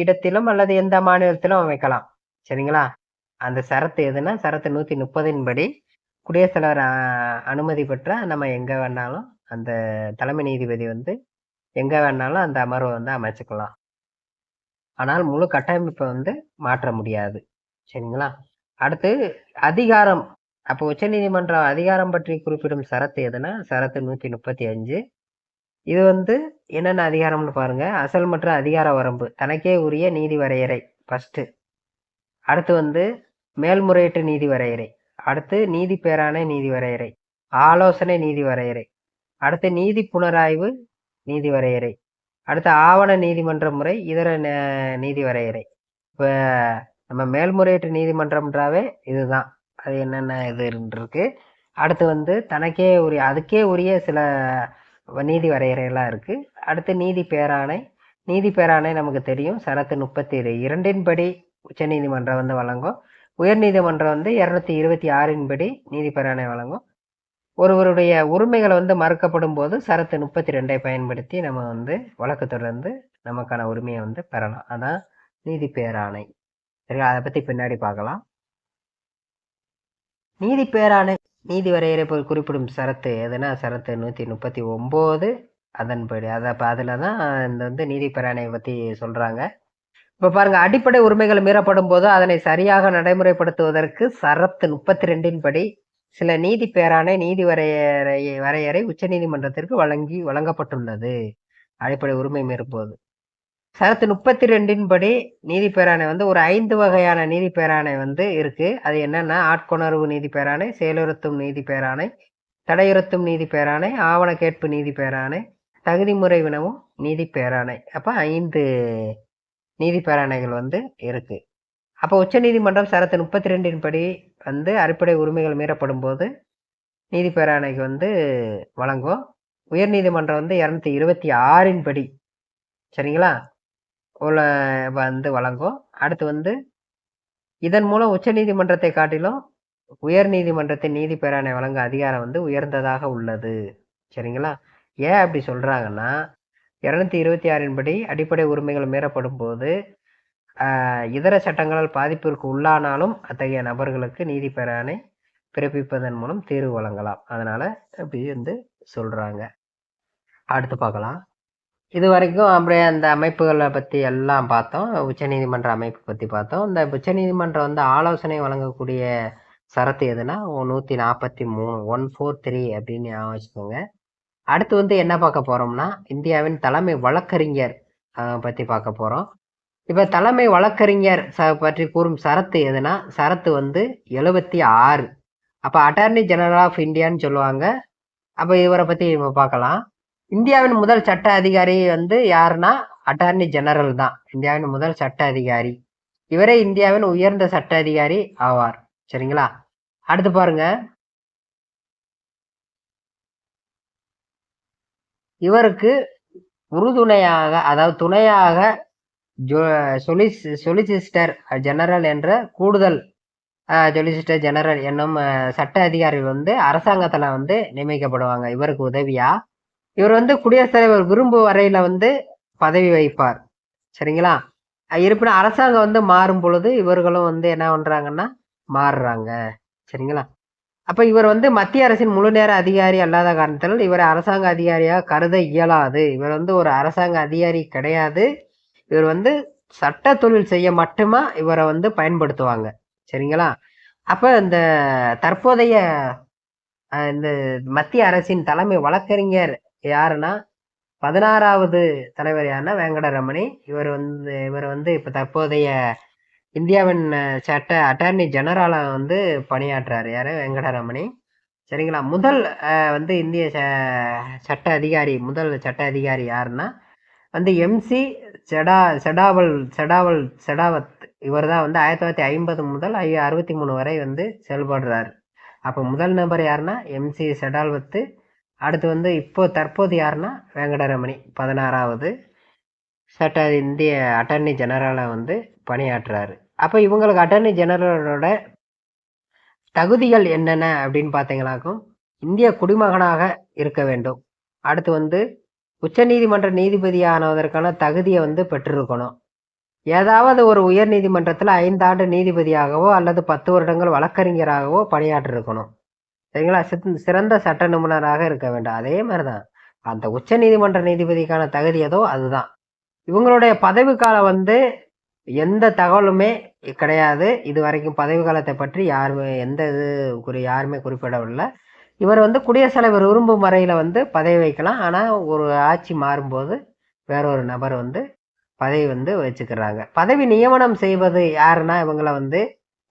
இடத்திலும் அல்லது எந்த மாநிலத்திலும் அமைக்கலாம். சரிங்களா? அந்த சரத்து எதுனா சரத்து 130 படி குடியரசுத் தலைவர் அனுமதி பெற்றா நம்ம எங்க வேணாலும் அந்த தலைமை நீதிபதி வந்து எங்க வேணாலும் அந்த அமர்வை வந்து அமைச்சுக்கலாம். ஆனால் முழு கட்டமைப்பை வந்து மாற்ற முடியாது. சரிங்களா? அடுத்து அதிகாரம். அப்போ உச்ச நீதிமன்றம் அதிகாரம் பற்றி குறிப்பிடும் சரத்து எதுனா சரத்து 135. இது வந்து என்னென்ன அதிகாரம்னு பாருங்க. அசல் மற்றும் அதிகார வரம்பு, தனக்கே உரிய நீதி வரையறை ஃபர்ஸ்ட். அடுத்து வந்து மேல்முறையீட்டு நீதி வரையறை, அடுத்து நீதி பேராணை நீதி வரையறை, ஆலோசனை நீதி வரையறை, அடுத்து நீதி புனராய்வு நீதி வரையறை, அடுத்து ஆவண நீதிமன்ற முறை, இதர நீதி வரையறை. இப்போ நம்ம மேல்முறையீட்டு நீதிமன்றம்ன்றாவே இதுதான். அது என்னென்ன இது இருக்கு. அடுத்து வந்து தனக்கே உரிய அதுக்கே உரிய சில நீதி வரையறைகள்லாம் இருக்கு. அடுத்து நீதி பேராணை. நீதி பேராணை நமக்கு தெரியும், சரத்து 32 படி உச்ச நீதிமன்றம் வந்து வழங்கும். உயர் நீதிமன்றம் வந்து 226 படி நீதி பேராணை வழங்கும். ஒருவருடைய உரிமைகளை வந்து மறுக்கப்படும் போது சரத்து 32 பயன்படுத்தி நம்ம வந்து வழக்கு தொடர்ந்து நமக்கான உரிமையை வந்து பெறலாம். அதான் நீதி பேராணை. சரி, அதை பத்தி பின்னாடி பார்க்கலாம். நீதி பேராணை நீதி வரையறை குறிப்பிடும் சரத்து எதுனா சரத்து 139. அதன்படி அதில் தான் இந்த வந்து நீதி பேராணையை பற்றி சொல்கிறாங்க. இப்போ பாருங்க, அடிப்படை உரிமைகள் மீறப்படும் போது அதனை சரியாக நடைமுறைப்படுத்துவதற்கு சரத்து 32 படி சில நீதி பேராணை நீதி வரையறை உச்ச நீதிமன்றத்திற்கு வழங்கப்பட்டுள்ளது. அடிப்படை உரிமை மீறும்போது சரத்து 32 படி நீதி பேராணை வந்து ஒரு 5 வகையான நீதி பேராணை வந்து இருக்கு. அது என்னன்னா ஆட்கொணர்வு நீதி பேராணை, செயலுறுத்தும் நீதி பேராணை, தடையுறுத்தும் நீதி பேராணை, ஆவண கேட்பு நீதி பேராணை, தகுதி முறை வினவும் நீதி பேராணை. அப்ப 5 நீதி பேராணைகள் வந்து இருக்கு. அப்போ உச்ச நீதிமன்றம் சரத்து 32 படி வந்து அடிப்படை உரிமைகள் மீறப்படும் போது நீதி பேராணைக்கு வந்து வழங்கும். உயர் நீதிமன்றம் வந்து 226 படி, சரிங்களா, வந்து வழங்கும். அடுத்து வந்து இதன் மூலம் உச்ச நீதிமன்றத்தை காட்டிலும் உயர் நீதிமன்றத்தின் நீதி பேராணை வழங்க அதிகாரம் வந்து உயர்ந்ததாக உள்ளது. சரிங்களா? ஏன் அப்படி சொல்றாங்கன்னா 226 படி அடிப்படை உரிமைகள் மீறப்படும் போது இதர சட்டங்களால் பாதிப்பிற்கு உள்ளானாலும் அத்தகைய நபர்களுக்கு நீதி பேராணை பிறப்பிப்பதன் மூலம் தீர்வு வழங்கலாம். அதனால அப்படி வந்து சொல்றாங்க. அடுத்து பார்க்கலாம். இது வரைக்கும் அப்படியே அந்த அமைப்புகளை பற்றி எல்லாம் பார்த்தோம். உச்சநீதிமன்ற அமைப்பு பற்றி பார்த்தோம். இந்த உச்சநீதிமன்றம் வந்து ஆலோசனை வழங்கக்கூடிய சரத்து எதுனா 143 143 அப்படின்னு ஞாபகம் வச்சுக்கோங்க. அடுத்து வந்து என்ன பார்க்க போறோம்னா இந்தியாவின் தலைமை வழக்கறிஞர் பற்றி பார்க்க போறோம். இப்போ தலைமை வழக்கறிஞர் பற்றி கூறும் சரத்து எதுனா சரத்து வந்து 76. அப்போ அட்டார்னி ஜெனரல் ஆஃப் இந்தியான்னு சொல்லுவாங்க. அப்போ இவரை பற்றி நம்ம பார்க்கலாம். இந்தியாவின் முதல் சட்ட அதிகாரி வந்து யாருன்னா அட்டார்னி ஜெனரல் தான் இந்தியாவின் முதல் சட்ட அதிகாரி. இவரே இந்தியாவின் உயர்ந்த சட்ட அதிகாரி ஆவார். சரிங்களா? அடுத்து பாருங்க, இவருக்கு உறுதுணையாக, அதாவது துணையாக சொலிசிஸ்டர் ஜெனரல் என்ற கூடுதல் சொலிசிஸ்டர் ஜெனரல் என்னும் சட்ட அதிகாரிகள் வந்து அரசாங்கத்துல வந்து நியமிக்கப்படுவாங்க இவருக்கு உதவியா. இவர் வந்து குடியரசுத் தலைவர் விரும்பும் வரையில வந்து பதவி வகிப்பார். சரிங்களா? இருப்பினும் அரசாங்கம் வந்து மாறும் பொழுது இவர்களும் வந்து என்ன பண்றாங்கன்னா மாறுறாங்க. சரிங்களா? அப்ப இவர் வந்து மத்திய அரசின் முழு நேர அதிகாரி அல்லாத காரணத்தால் இவரை அரசாங்க அதிகாரியாக கருத இயலாது. இவர் வந்து ஒரு அரசாங்க அதிகாரி கிடையாது. இவர் வந்து சட்ட தொழில் செய்ய மட்டுமா இவரை வந்து பயன்படுத்துவாங்க. சரிங்களா? அப்ப இந்த தற்போதைய இந்த மத்திய அரசின் தலைமை வழக்கறிஞர் யாருன்னா 16வது தலைவர் யாருன்னா வெங்கடரமணி. இவர் வந்து இப்போ தற்போதைய இந்தியாவின் சட்ட அட்டார்னி ஜெனரலா வந்து பணியாற்றுறாரு யாரு, வெங்கடரமணி. சரிங்களா. முதல் வந்து இந்திய சட்ட அதிகாரி, முதல் சட்ட அதிகாரி யாருன்னா வந்து எம்சி செடாவத். இவர் தான் வந்து 1950 முதல் 63 வரை வந்து செயல்படுறாரு. அப்போ முதல் நபர் யாருன்னா எம்சி செடால்வத்து. அடுத்து வந்து தற்போது யாருன்னா வெங்கடரமணி 16வது இந்திய அட்டர்னி ஜெனரலா வந்து பணியாற்றுறாரு. அப்போ இவங்களுக்கு அட்டர்னி ஜெனரலோட தகுதிகள் என்னென்ன அப்படின்னு பார்த்தீங்கன்னாக்கும், இந்திய குடிமகனாக இருக்க வேண்டும். அடுத்து வந்து உச்சநீதிமன்ற நீதிபதி ஆனதற்கான தகுதியை வந்து பெற்றிருக்கணும். ஏதாவது ஒரு உயர் நீதிமன்றத்தில் 5 ஆண்டு நீதிபதியாகவோ அல்லது 10 வருடங்கள் வழக்கறிஞராகவோ பணியாற்றிருக்கணும். சரிங்களா. சிறந்த சட்ட நிபுணராக இருக்க வேண்டும். அதே மாதிரிதான் அந்த உச்ச நீதிமன்ற நீதிபதிக்கான தகுதி ஏதோ அதுதான். இவங்களுடைய பதவி காலம் வந்து எந்த தகவலுமே கிடையாது. இது வரைக்கும் பதவி காலத்தை பற்றி யாருமே யாருமே குறிப்பிடவில்லை. இவர் வந்து குடியரசுத் தலைவர் விரும்பும் முறையில வந்து பதவி வைக்கலாம். ஆனா ஒரு ஆட்சி மாறும்போது வேறொரு நபர் வந்து பதவி வந்து வச்சுக்கிறாங்க. பதவி நியமனம் செய்வது யாருன்னா இவங்களை வந்து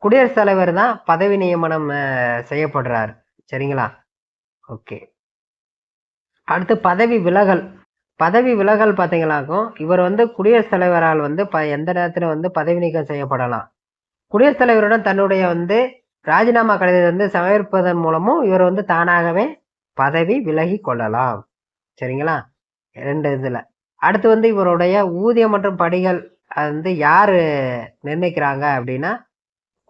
குடியரசுத் தலைவர் தான் பதவி நியமனம் செய்யப்படுறாரு. சரிங்களா. ஓகே. அடுத்து பதவி விலகல் பார்த்தீங்கன்னாக்கும், இவர் வந்து குடியரசுத் தலைவரால் வந்து எந்த நேரத்தில் வந்து பதவி நீக்கம் செய்யப்படலாம். குடியரசுத் தலைவருடன் தன்னுடைய வந்து ராஜினாமா கடிதத்தை வந்து சமர்ப்பதன் மூலமும் இவர் வந்து தானாகவே பதவி விலகி கொள்ளலாம். சரிங்களா. 2 இதுல. அடுத்து வந்து இவருடைய ஊதியம் மற்றும் படிகள் வந்து யாரு நிர்ணயிக்கிறாங்க அப்படின்னா,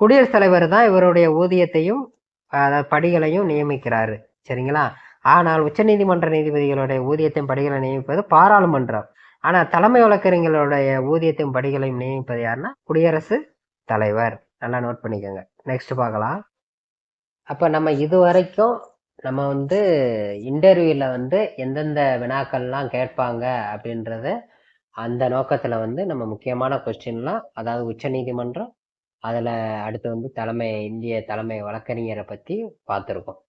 குடியரசுத் தலைவர் தான் இவருடைய ஊதியத்தையும் படிகளையும் நியமிக்கிறாரு. சரிங்களா. ஆனால் உச்சநீதிமன்ற நீதிபதிகளுடைய ஊதியத்தையும் படிகளை நியமிப்பது பாராளுமன்றம். ஆனா தலைமை வழக்கறிஞர்களுடைய ஊதியத்தையும் படிகளையும் நியமிப்பது யாருன்னா குடியரசுத் தலைவர். நல்லா நோட் பண்ணிக்கோங்க. நெக்ஸ்ட் பார்க்கலாம். அப்ப நம்ம இது வரைக்கும் நம்ம வந்து இன்டர்வியூல வந்து எந்தெந்த வினாக்கள்லாம் கேட்பாங்க அப்படின்றத அந்த நோக்கத்துல வந்து நம்ம முக்கியமான கொஸ்டின்லாம், அதாவது உச்ச நீதிமன்றம், அதுல அடுத்து வந்து இந்திய தலைமை வழக்கறிஞரை பத்தி பார்த்துருக்கோம்.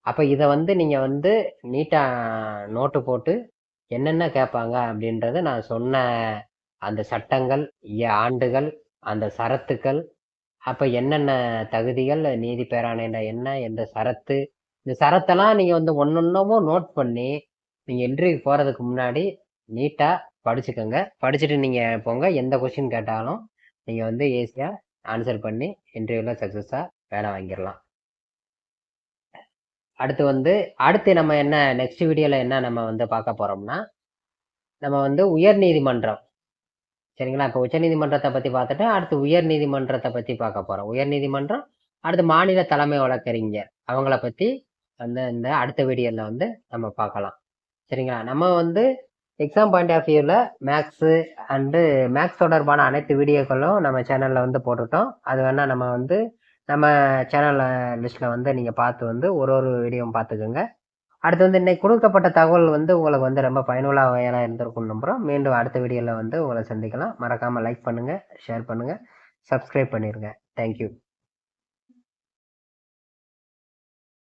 அப்ப இதை வந்து நீங்க வந்து நீட்டா நோட்டு போட்டு என்னென்ன கேட்பாங்க அப்படின்றத நான் சொன்ன அந்த சட்டங்கள், ஆண்டுகள், அந்த சரத்துக்கள், அப்ப என்னென்ன தகுதிகள், நீதி பேராணைனா என்ன, எந்த சரத்து, இந்த சரத்தெல்லாம் நீங்க வந்து ஒன்னொன்னும் நோட் பண்ணி நீங்க இன்டர்வியூ போறதுக்கு முன்னாடி நீட்டா படிச்சுக்கோங்க. படிச்சுட்டு நீங்க போங்க. எந்த கொஸ்டின் கேட்டாலும் நீங்க வந்து ஈஸியா ஆன்சர் பண்ணி இன்டர்வியூல சக்சஸா வேலை வாங்கிடலாம். அடுத்து நம்ம என்ன நெக்ஸ்ட் வீடியோல என்ன நம்ம வந்து பார்க்க போறோம்னா, நம்ம வந்து உயர் நீதிமன்றம். சரிங்களா. இப்போ உச்ச நீதிமன்றத்தை பத்தி பார்த்துட்டு அடுத்து உயர் நீதிமன்றத்தை பத்தி பார்க்க போறோம். உயர் நீதிமன்றம், அடுத்து மாநில தலைமை வழக்கறிஞர், அவங்கள பத்தி வந்து இந்த அடுத்த வீடியோல வந்து நம்ம பார்க்கலாம். சரிங்களா. நம்ம வந்து எக்ஸாம் பாயிண்ட் ஆஃப் வியூவில் மேக்ஸ் தொடர்பான அனைத்து வீடியோக்களும் நம்ம சேனலில் வந்து போட்டுட்டோம். அது வேணால் நம்ம சேனல் லிஸ்ட்டில் வந்து நீங்கள் பார்த்து வந்து ஒரு வீடியோவும் பார்த்துக்கோங்க. அடுத்து வந்து இன்னைக்கு கொடுக்கப்பட்ட தகவல் வந்து உங்களுக்கு வந்து ரொம்ப பயனுள்ள வகையாக இருந்திருக்கும் நம்புகிறோம். மீண்டும் அடுத்த வீடியோவில் வந்து உங்களை சந்திக்கலாம். மறக்காமல் லைக் பண்ணுங்கள், ஷேர் பண்ணுங்கள், சப்ஸ்கிரைப் பண்ணிடுங்க. தேங்க்யூ.